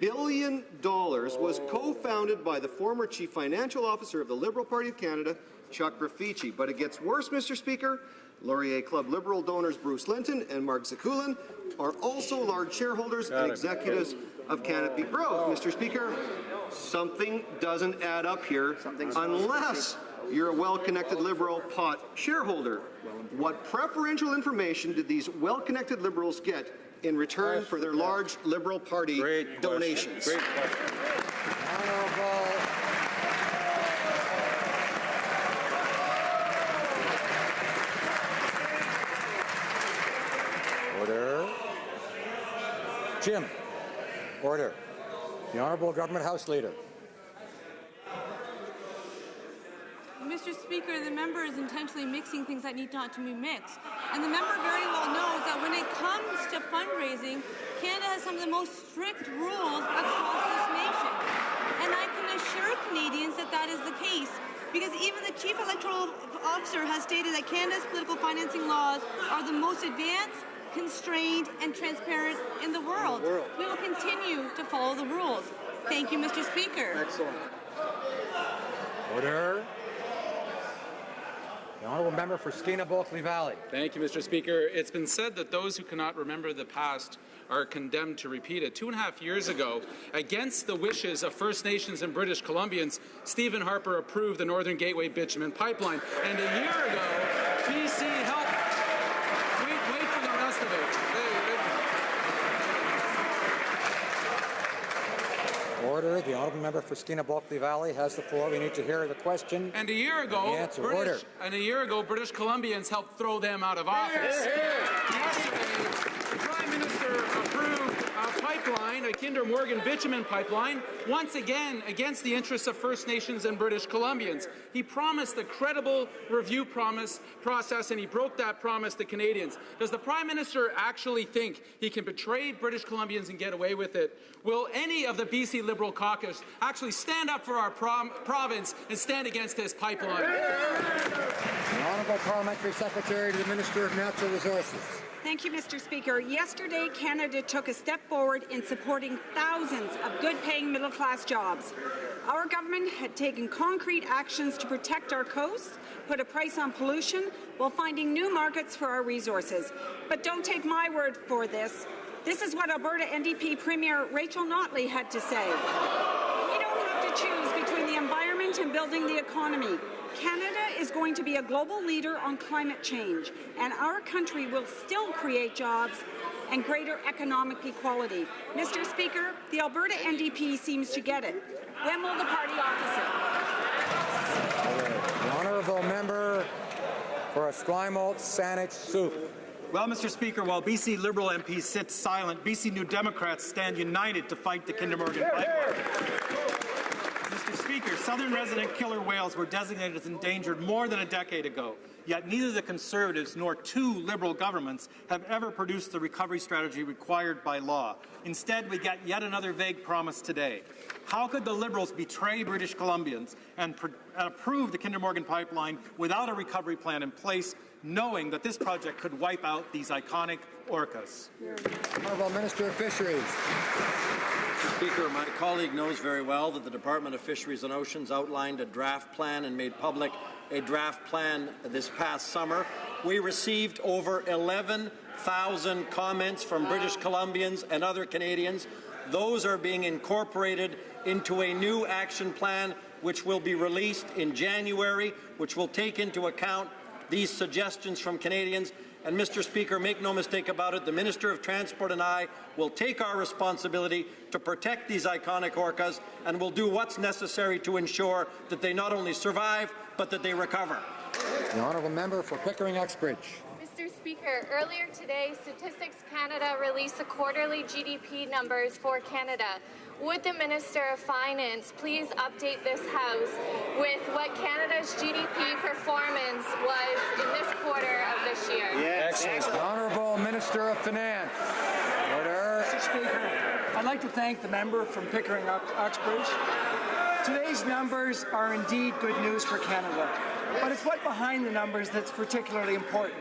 billion, was co-founded by the former Chief Financial Officer of the Liberal Party of Canada, Chuck Ravici. But it gets worse, Mr. Speaker. Laurier Club Liberal donors Bruce Linton and Mark Zakulin are also large shareholders and executives of Canopy Growth. Mr. Speaker, something doesn't add up here unless you're a well-connected Liberal pot shareholder. What preferential information did these well-connected Liberals get in return for their large Liberal Party donations? Great question. Order. Jim. Order. The Honourable Government House Leader. Mr. Speaker, the member is intentionally mixing things that need not to be mixed. And the member very well knows that when it comes to fundraising, Canada has some of the most strict rules across this nation. And I can assure Canadians that that is the case, because even the Chief Electoral Officer has stated that Canada's political financing laws are the most advanced, constrained, and transparent in the world. We will continue to follow the rules. Thank you, Mr. Speaker. Excellent. Order. The Honourable Member for Skeena Bulkley Valley. Thank you, Mr. Speaker. It's been said that those who cannot remember the past are condemned to repeat it. 2.5 years ago, against the wishes of First Nations and British Columbians, Stephen Harper approved the Northern Gateway bitumen pipeline. And a year ago, BC helped. Wait for the rest of it. Order. The honourable member for Skeena-Bulkley Valley has the floor. We need to hear the question. And a year ago, British Columbians helped throw them out of office. Yesterday, the Prime Minister approved a pipeline, a Kinder Morgan bitumen pipeline, once again against the interests of First Nations and British Columbians. He promised a credible review process, and he broke that promise to Canadians. Does the Prime Minister actually think he can betray British Columbians and get away with it? Will any of the BC Liberal caucus actually stand up for our province and stand against this pipeline? The Honourable Parliamentary Secretary to the Minister of Natural Resources. Thank you, Mr. Speaker. Yesterday, Canada took a step forward in supporting thousands of good-paying middle-class jobs. Our government had taken concrete actions to protect our coasts, put a price on pollution, while finding new markets for our resources. But don't take my word for this. This is what Alberta NDP Premier Rachel Notley had to say. We don't have to choose between the environment and building the economy. Canada is going to be a global leader on climate change, and our country will still create jobs and greater economic equality. Mr. Speaker, the Alberta NDP seems to get it. When will the party opposite? The honourable member for Esquimalt, Saanich, Sooke. Well, Mr. Speaker, while BC Liberal MPs sit silent, BC New Democrats stand united to fight the Kinder Morgan pipeline. Mr. Speaker, southern resident killer whales were designated as endangered more than a decade ago, yet neither the Conservatives nor two Liberal governments have ever produced the recovery strategy required by law. Instead, we get yet another vague promise today. How could the Liberals betray British Columbians and approve the Kinder Morgan pipeline without a recovery plan in place, knowing that this project could wipe out these iconic orcas? Honourable Minister of Fisheries. Mr. Speaker, my colleague knows very well that the Department of Fisheries and Oceans outlined a draft plan and made public a draft plan this past summer. We received over 11,000 comments from British Columbians and other Canadians. Those are being incorporated into a new action plan which will be released in January, which will take into account these suggestions from Canadians. And Mr. Speaker, make no mistake about it, the Minister of Transport and I will take our responsibility to protect these iconic orcas, and will do what's necessary to ensure that they not only survive, but that they recover. The honourable member for Pickering-Uxbridge. Mr. Speaker, earlier today, Statistics Canada released the quarterly GDP numbers for Canada. Would the Minister of Finance please update this House with what Canada's GDP performance was in this quarter of this year? Yes. The Honourable Minister of Finance. Order. Mr. Speaker, I'd like to thank the member from Pickering-Uxbridge. Today's numbers are indeed good news for Canada, but it's what behind the numbers that's particularly important.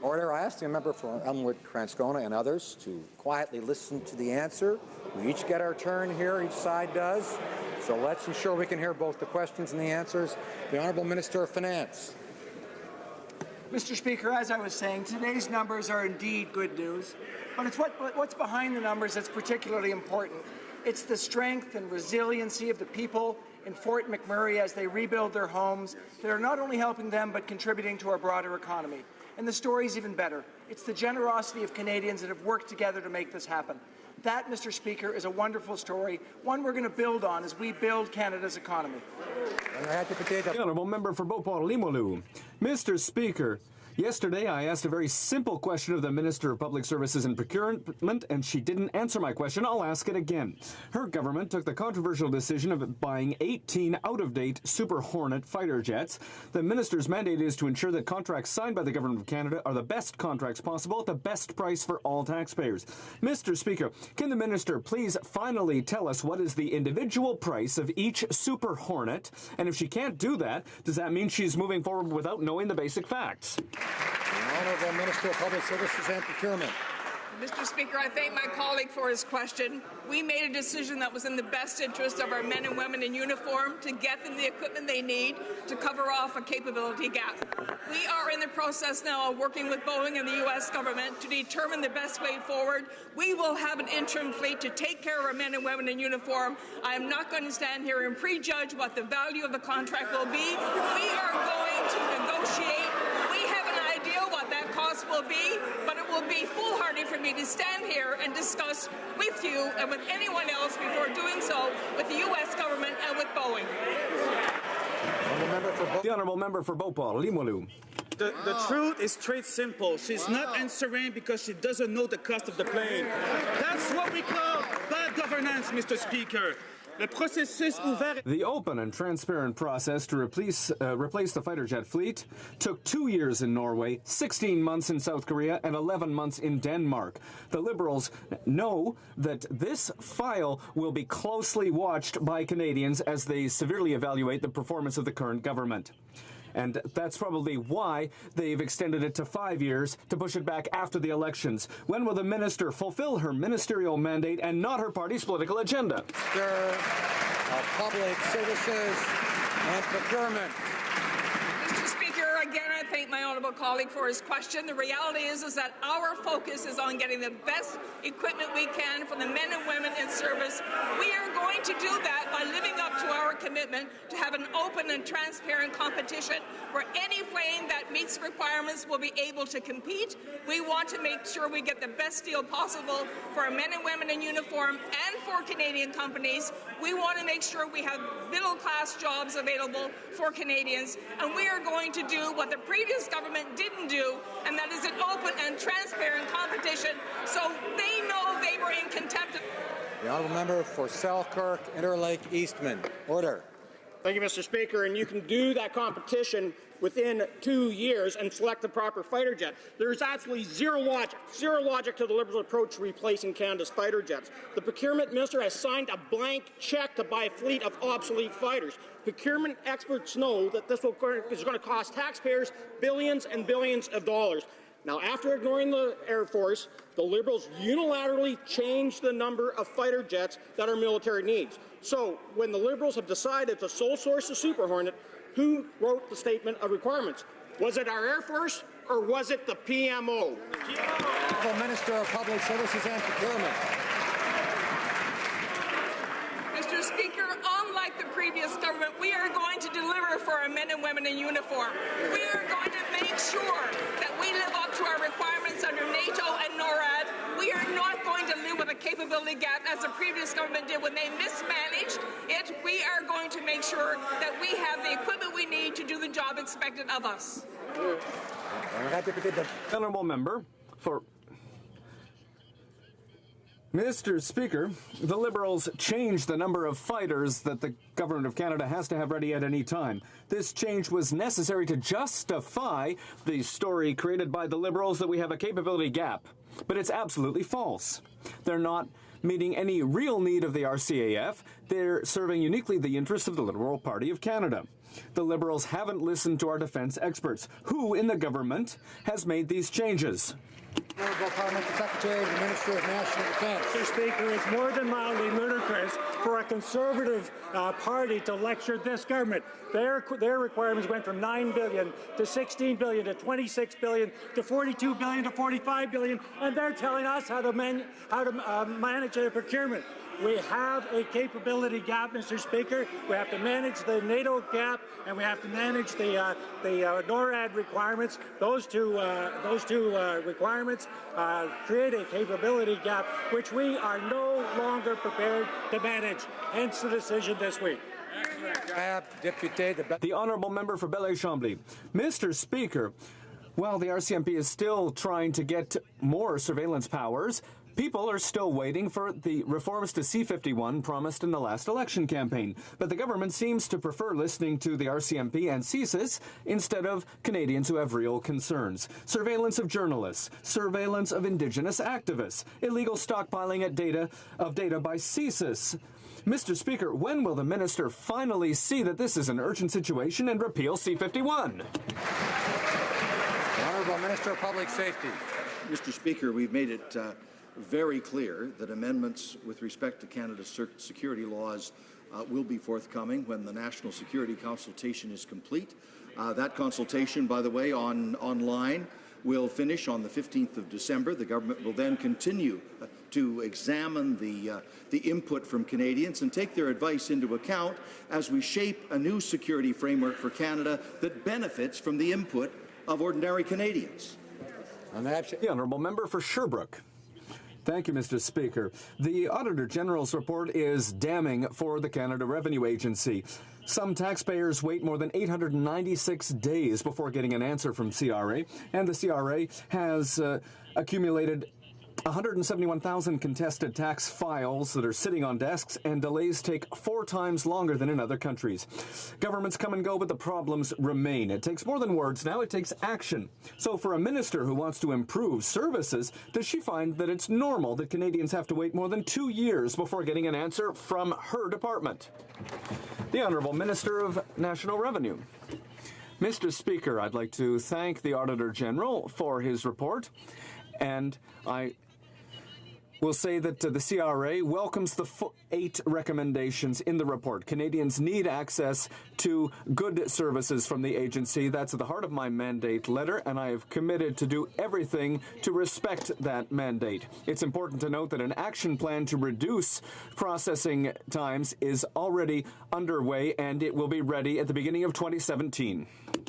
Order. I ask the member for Elmwood, Transcona, and others to quietly listen to the answer. We each get our turn here, each side does. So let's ensure we can hear both the questions and the answers. The Honourable Minister of Finance. Mr. Speaker, as I was saying, today's numbers are indeed good news, but it's what's behind the numbers that's particularly important. It's the strength and resiliency of the people in Fort McMurray as they rebuild their homes that are not only helping them but contributing to our broader economy. And the story's even better. It's the generosity of Canadians that have worked together to make this happen. That, Mr. Speaker, is a wonderful story, one we're going to build on as we build Canada's economy. The honourable member for Beauport-Limoilou. Mr. Speaker, yesterday I asked a very simple question of the Minister of Public Services and Procurement, and she didn't answer my question. I'll ask it again. Her government took the controversial decision of buying 18 out-of-date Super Hornet fighter jets. The minister's mandate is to ensure that contracts signed by the Government of Canada are the best contracts possible at the best price for all taxpayers. Mr. Speaker, can the minister please finally tell us what is the individual price of each Super Hornet? And if she can't do that, does that mean she's moving forward without knowing the basic facts? The Honourable Minister of Public Services and Procurement. Mr. Speaker, I thank my colleague for his question. We made a decision that was in the best interest of our men and women in uniform to get them the equipment they need to cover off a capability gap. We are in the process now of working with Boeing and the U.S. government to determine the best way forward. We will have an interim fleet to take care of our men and women in uniform. I am not going to stand here and prejudge what the value of the contract will be. We are going to negotiate. We have an idea what that cost will be, but it will be foolhardy for me to stand here and discuss with you and with anyone else before doing so with the U.S. government and with Boeing. The honourable member for Beauport, Limoilou. The truth is straight simple. She's not answering because she doesn't know the cost of the plane. That's what we call bad governance, Mr. Speaker. The open and transparent process to replace the fighter jet fleet took 2 years in Norway, 16 months in South Korea, and 11 months in Denmark. The Liberals know that this file will be closely watched by Canadians as they severely evaluate the performance of the current government. And that's probably why they've extended it to 5 years to push it back after the elections. When will the minister fulfill her ministerial mandate and not her party's political agenda? Minister of Public Services and Procurement. Mr. Speaker, again, I thank my honourable colleague for his question. The reality is that our focus is on getting the best equipment we can for the men and women in service. We are going to do that by living up to our commitment to have an open and transparent competition where any plane that meets requirements will be able to compete. We want to make sure we get the best deal possible for our men and women in uniform and for Canadian companies. We want to make sure we have middle-class jobs available for Canadians, and we are going to do what the previous government didn't do, and that is an open and transparent competition so they know they were in contempt of... The honourable member for Selkirk, Interlake, Eastman. Order. Thank you, Mr. Speaker. And you can do that competition within 2 years and select the proper fighter jet. There is absolutely zero logic to the Liberals' approach to replacing Canada's fighter jets. The procurement minister has signed a blank cheque to buy a fleet of obsolete fighters. Procurement experts know that this is going to cost taxpayers billions and billions of dollars. Now, after ignoring the Air Force, the Liberals unilaterally changed the number of fighter jets that our military needs. So, when the Liberals have decided to sole source the Super Hornet, who wrote the statement of requirements? Was it our Air Force or was it the PMO? The Minister of Public Services and Procurement. Mr. Speaker, unlike the previous government, we are going to deliver for our men and women in uniform. We are going to make sure that we live up to our requirements under NATO and NORAD. We are not going to live with a capability gap as the previous government did when they mismanaged it. We are going to make sure that we have the equipment we need to do the job expected of us. Honourable member for... Mr. Speaker, the Liberals changed the number of fighters that the Government of Canada has to have ready at any time. This change was necessary to justify the story created by the Liberals that we have a capability gap. But it's absolutely false. They're not meeting any real need of the RCAF. They're serving uniquely the interests of the Liberal Party of Canada. The Liberals haven't listened to our defence experts. Who in the government has made these changes? Honourable Parliamentary Secretary of the Minister of National Defence. Mr. Speaker, it's more than mildly ludicrous for a Conservative party to lecture this government. Their requirements went from $9 billion to $16 billion to $26 billion to $42 billion to $45 billion, and they're telling us how to manage their procurement. We have a capability gap, Mr. Speaker. We have to manage the NATO gap, and we have to manage the NORAD requirements. Those two requirements create a capability gap, which we are no longer prepared to manage. Hence the decision this week. The honourable member for Belleuil-Chambly. Mr. Speaker, while the RCMP is still trying to get more surveillance powers, people are still waiting for the reforms to C-51 promised in the last election campaign. But the government seems to prefer listening to the RCMP and CSIS instead of Canadians who have real concerns. Surveillance of journalists, surveillance of Indigenous activists, illegal stockpiling of data by CSIS. Mr. Speaker, when will the minister finally see that this is an urgent situation and repeal C-51? The Honourable Minister of Public Safety. Mr. Speaker, we've made it very clear that amendments with respect to Canada's security laws will be forthcoming when the national security consultation is complete. That consultation, by the way, online will finish on the 15th of December. The government will then continue to examine the input from Canadians and take their advice into account as we shape a new security framework for Canada that benefits from the input of ordinary Canadians. The honourable member for Sherbrooke. Thank you, Mr. Speaker. The Auditor General's report is damning for the Canada Revenue Agency. Some taxpayers wait more than 896 days before getting an answer from CRA, and the CRA has accumulated 171,000 contested tax files that are sitting on desks, and delays take 4 times longer than in other countries. Governments come and go, but the problems remain. It takes more than words now, it takes action. So for a minister who wants to improve services, does she find that it's normal that Canadians have to wait more than 2 years before getting an answer from her department? The Honourable Minister of National Revenue. Mr. Speaker, I'd like to thank the Auditor General for his report, and I will say that the CRA welcomes the 8 recommendations in the report. Canadians need access to good services from the agency. That's at the heart of my mandate letter, and I have committed to do everything to respect that mandate. It's important to note that an action plan to reduce processing times is already underway, and it will be ready at the beginning of 2017.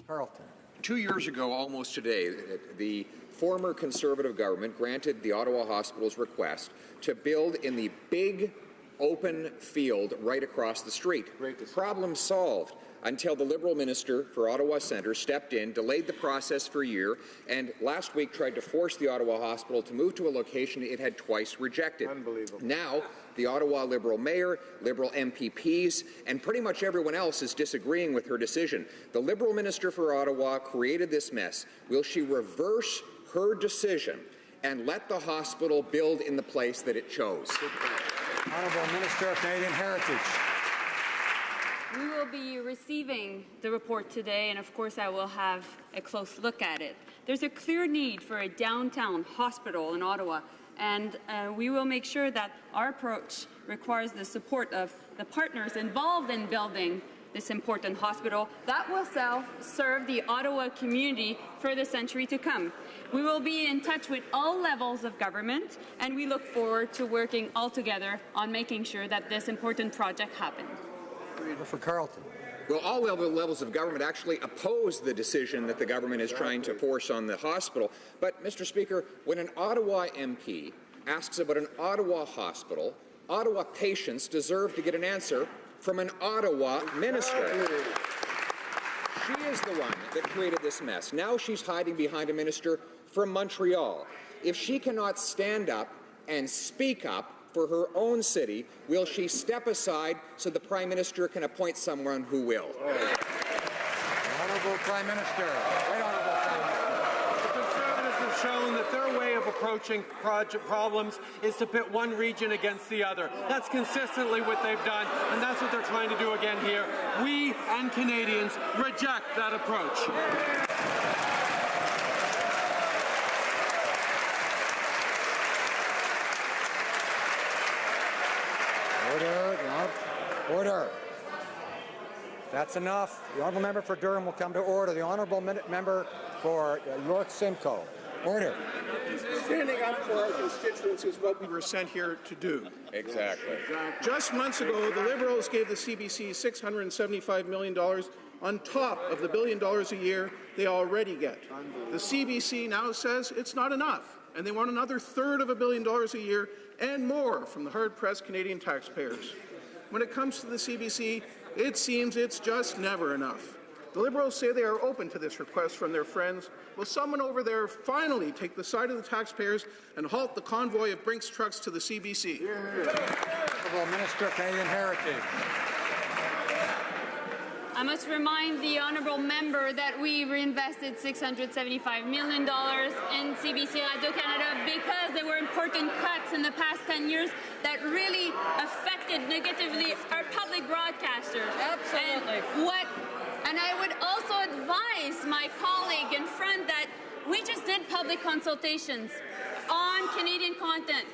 Carlton. 2 years ago, almost today, the former Conservative government granted the Ottawa Hospital's request to build in the big open field right across the street. Problem solved until the Liberal Minister for Ottawa Centre stepped in, delayed the process for a year, and last week tried to force the Ottawa Hospital to move to a location it had twice rejected. Unbelievable. Now, the Ottawa Liberal Mayor, Liberal MPPs, and pretty much everyone else is disagreeing with her decision. The Liberal Minister for Ottawa created this mess. Will she reverse her decision and let the hospital build in the place that it chose? Honourable Minister of Canadian Heritage. We will be receiving the report today, and of course I will have a close look at it. There's a clear need for a downtown hospital in Ottawa, and we will make sure that our approach requires the support of the partners involved in building this important hospital that will serve the Ottawa community for the century to come. We will be in touch with all levels of government, and we look forward to working all together on making sure that this important project happens. For Carlton. Well, all levels of government actually oppose the decision that the government is trying to force on the hospital. But, Mr. Speaker, when an Ottawa MP asks about an Ottawa hospital, Ottawa patients deserve to get an answer from an Ottawa minister. She is the one that created this mess. Now she's hiding behind a minister from Montreal. If she cannot stand up and speak up for her own city, will she step aside so the Prime Minister can appoint someone who will? Honourable Prime Minister. Right Honourable Prime Minister. The Conservatives have shown that their way of approaching problems is to pit one region against the other. That's consistently what they've done, and that's what they're trying to do again here. We and Canadians reject that approach. Order. That's enough. The Honourable Member for Durham will come to order. The Honourable Member for York Simcoe. Order. Standing up for our constituents is what we were sent here to do. Exactly. Just months ago, the Liberals gave the CBC $675 million on top of the $1 billion a year they already get. The CBC now says it's not enough, and they want another third of $1 billion a year and more from the hard-pressed Canadian taxpayers. When it comes to the CBC, it seems it's just never enough. The Liberals say they are open to this request from their friends. Will someone over there finally take the side of the taxpayers and halt the convoy of Brinks trucks to the CBC? Honourable Minister of Canadian Heritage. I must remind the honourable member that we reinvested $675 million in CBC Radio Canada because there were important cuts in the past 10 years that really affected negatively our public broadcasters. Absolutely. And I would also advise my colleague in front that We just did public consultations on Canadian content.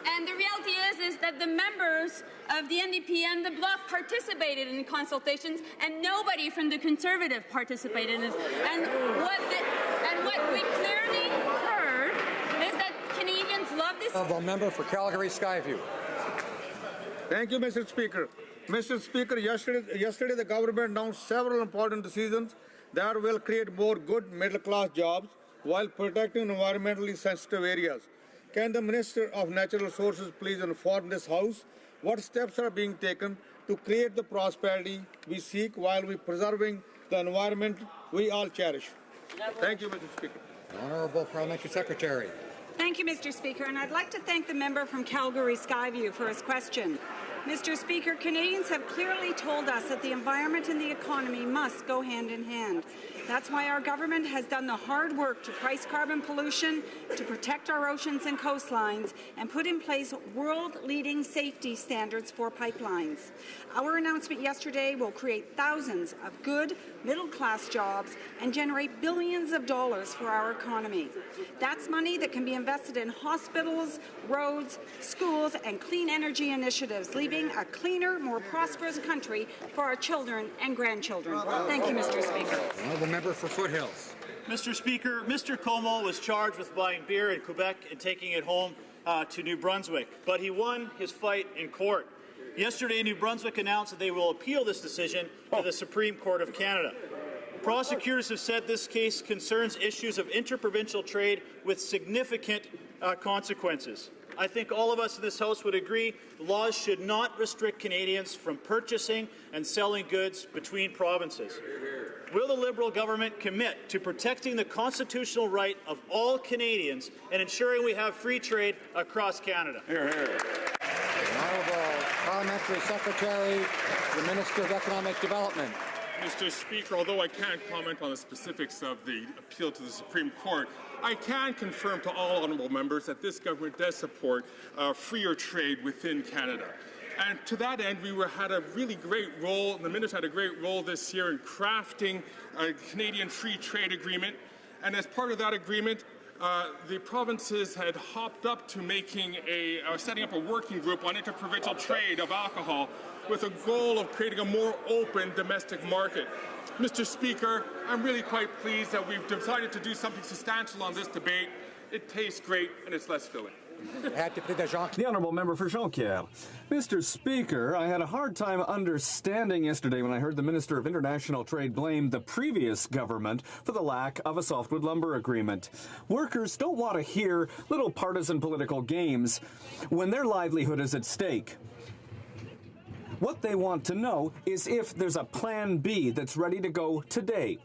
And the reality is that the members of the NDP and the Bloc participated in consultations, and nobody from the Conservative participated in it. And what we clearly heard is that Canadians love this. Honourable member for Calgary Skyview. Thank you, Mr. Speaker. Mr. Speaker, yesterday the government announced several important decisions that will create more good middle-class jobs while protecting environmentally sensitive areas. Can the Minister of Natural Resources please inform this House what steps are being taken to create the prosperity we seek while we preserving the environment we all cherish? Thank you, Mr. Speaker. Honourable Parliamentary Secretary. Thank you, Mr. Speaker, and I'd like to thank the member from Calgary Skyview for his question. Mr. Speaker, Canadians have clearly told us that the environment and the economy must go hand in hand. That's why our government has done the hard work to price carbon pollution, to protect our oceans and coastlines, and put in place world-leading safety standards for pipelines. Our announcement yesterday will create thousands of good middle-class jobs and generate billions of dollars for our economy. That's money that can be invested in hospitals, roads, schools, and clean energy initiatives, leaving a cleaner, more prosperous country for our children and grandchildren. Thank you, Mr. Speaker. Honourable member for Foothills. Mr. Speaker, Mr. Como was charged with buying beer in Quebec and taking it home to New Brunswick, but he won his fight in court. Yesterday, New Brunswick announced that they will appeal this decision to the Supreme Court of Canada. Prosecutors have said this case concerns issues of interprovincial trade with significant consequences. I think all of us in this House would agree laws should not restrict Canadians from purchasing and selling goods between provinces. Will the Liberal government commit to protecting the constitutional right of all Canadians and ensuring we have free trade across Canada? Honourable Parliamentary Secretary, the Minister of Economic Development. Mr. Speaker, although I can't comment on the specifics of the appeal to the Supreme Court, I can confirm to all honourable members that this government does support freer trade within Canada. And to that end, we had a really great role, the Minister had a great role this year in crafting a Canadian free trade agreement. And as part of that agreement, the provinces had hopped up to making setting up a working group on interprovincial trade of alcohol with a goal of creating a more open domestic market. Mr. Speaker, I'm really quite pleased that we've decided to do something substantial on this debate. It tastes great and it's less filling. The Honourable Member for Jonquière. Mr. Speaker, I had a hard time understanding yesterday when I heard the Minister of International Trade blame the previous government for the lack of a softwood lumber agreement. Workers don't want to hear little partisan political games when their livelihood is at stake. What they want to know is if there's a plan B that's ready to go today.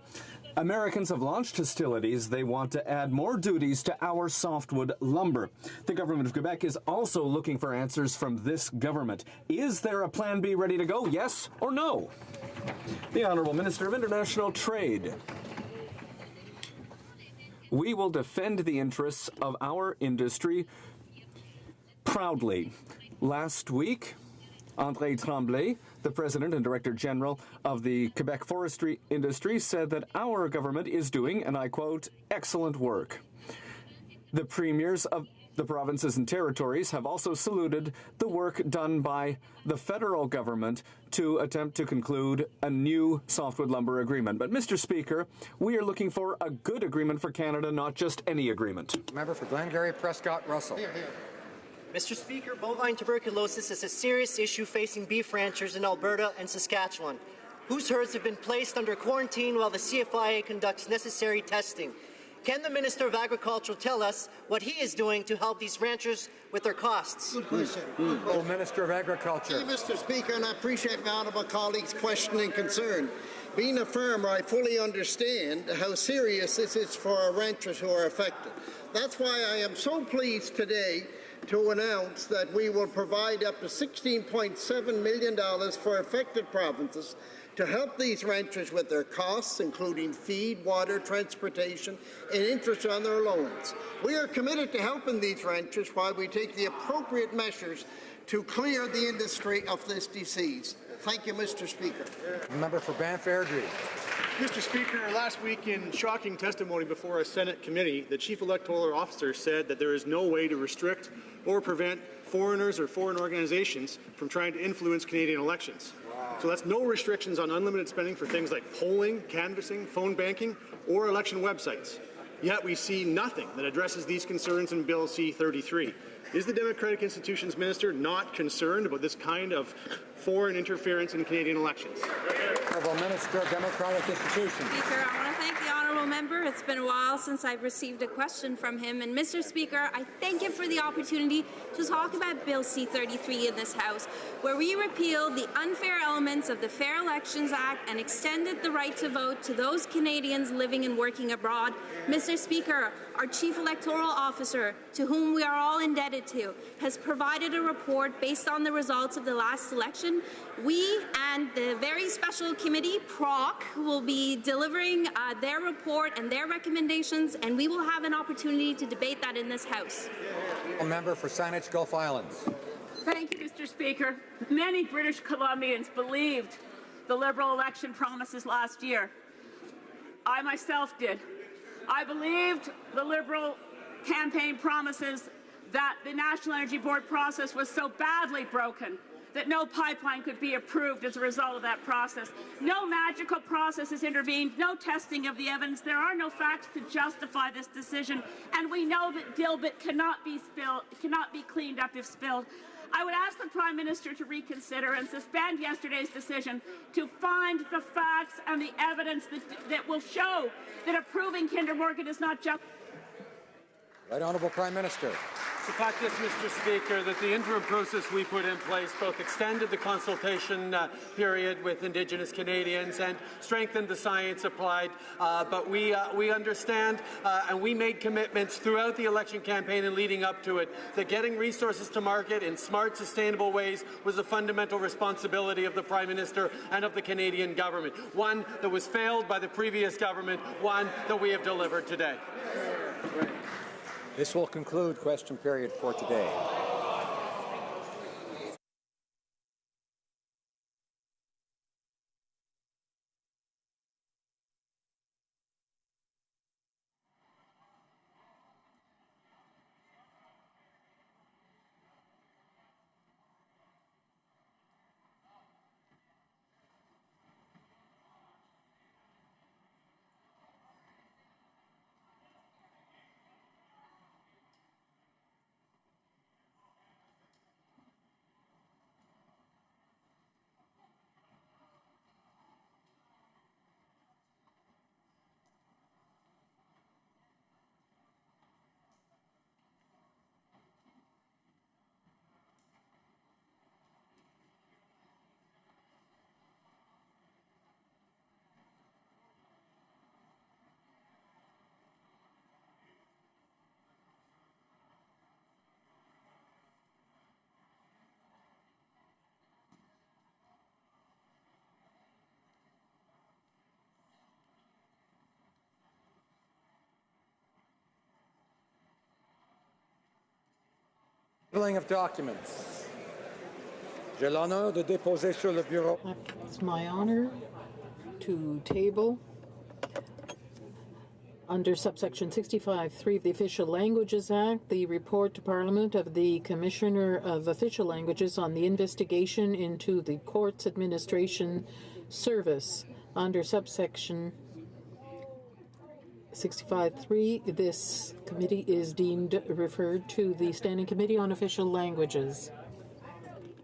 Americans have launched hostilities. They want to add more duties to our softwood lumber. The government of Quebec is also looking for answers from this government. Is there a plan B ready to go, yes or no? The Honourable Minister of International Trade. We will defend the interests of our industry proudly. Last week, André Tremblay, the President and Director General of the Quebec forestry industry, said that our government is doing, and I quote, excellent work. The premiers of the provinces and territories have also saluted the work done by the federal government to attempt to conclude a new softwood lumber agreement. But, Mr. Speaker, we are looking for a good agreement for Canada, not just any agreement. Member for Glengarry, Prescott, Russell. Mr. Speaker, bovine tuberculosis is a serious issue facing beef ranchers in Alberta and Saskatchewan, whose herds have been placed under quarantine while the CFIA conducts necessary testing. Can the Minister of Agriculture tell us what he is doing to help these ranchers with their costs? Good question. Minister of Agriculture. Thank you, Mr. Speaker, and I appreciate my honourable colleague's question and concern. Being a farmer, I fully understand how serious this is for our ranchers who are affected. That's why I am so pleased today to announce that we will provide up to $16.7 million for affected provinces to help these ranchers with their costs, including feed, water, transportation, and interest on their loans. We are committed to helping these ranchers while we take the appropriate measures to clear the industry of this disease. Thank you, Mr. Speaker. Member for Banff Airdrie. Mr. Speaker, last week in shocking testimony before a Senate committee, the Chief Electoral Officer said that there is no way to restrict or prevent foreigners or foreign organizations from trying to influence Canadian elections. So that's no restrictions on unlimited spending for things like polling, canvassing, phone banking, or election websites. Yet we see nothing that addresses these concerns in Bill C-33. Is the Democratic Institutions Minister not concerned about this kind of foreign interference in Canadian elections? Honourable Minister of Democratic Institutions. Speaker, I want to thank the honourable member. It's been a while since I've received a question from him. And Mr. Speaker, I thank you for the opportunity to talk about Bill C-33 in this House, where we repealed the unfair elements of the Fair Elections Act and extended the right to vote to those Canadians living and working abroad. Mr. Speaker, our Chief Electoral Officer, to whom we are all indebted to, has provided a report based on the results of the last election. We and the very special committee, PROC, will be delivering their report and their recommendations, and we will have an opportunity to debate that in this House. A member for Saanich Gulf Islands. Thank you, Mr. Speaker. Many British Columbians believed the Liberal election promises last year. I myself did. I believed the Liberal campaign promises that the National Energy Board process was so badly broken that no pipeline could be approved as a result of that process. No magical process has intervened, no testing of the evidence. There are no facts to justify this decision, and we know that Dilbit cannot be cleaned up if spilled. I would ask the Prime Minister to reconsider and suspend yesterday's decision to find the facts and the evidence that will show that approving Kinder Morgan is not just. Right Honourable Prime Minister. The fact is, Mr. Speaker, that the interim process we put in place both extended the consultation period with Indigenous Canadians and strengthened the science applied. But we understand and we made commitments throughout the election campaign and leading up to it that getting resources to market in smart, sustainable ways was a fundamental responsibility of the Prime Minister and of the Canadian government. One that was failed by the previous government, one that we have delivered today. This will conclude question period for today. Tabling of documents. J'ai l'honneur de déposer sur le bureau. It's my honor to table under subsection 65(3) of the Official Languages Act the report to Parliament of the Commissioner of Official Languages on the investigation into the Courts Administration Service. Under subsection 65(3), this committee is deemed referred to the Standing Committee on Official Languages.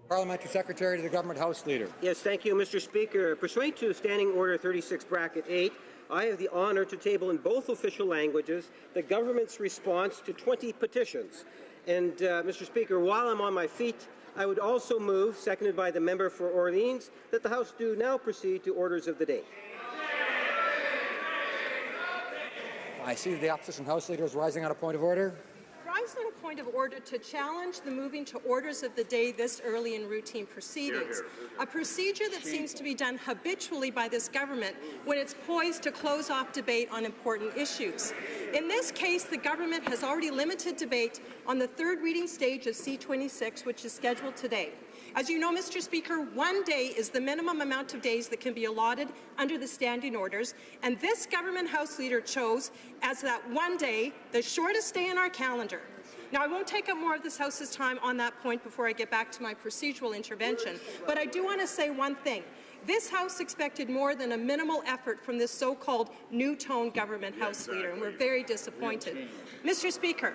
Parliamentary Secretary to the Government House Leader. Yes, thank you, Mr. Speaker. Pursuant to Standing Order 36(8), I have the honour to table in both official languages the government's response to 20 petitions. And, Mr. Speaker, while I'm on my feet, I would also move, seconded by the member for Orleans, that the House do now proceed to orders of the day. I see the opposition House Leader is rising on a point of order. Rise on a point of order to challenge the moving to orders of the day this early in routine proceedings, a procedure that seems to be done habitually by this government when it's poised to close off debate on important issues. In this case, the government has already limited debate on the third reading stage of C-26, which is scheduled today. As you know, Mr. Speaker, 1 day is the minimum amount of days that can be allotted under the standing orders, and this government House Leader chose as that 1 day the shortest day in our calendar. Now, I won't take up more of this House's time on that point before I get back to my procedural intervention, but I do want to say one thing. This House expected more than a minimal effort from this so-called new-tone government House Leader, and we're very disappointed. Mr. Speaker,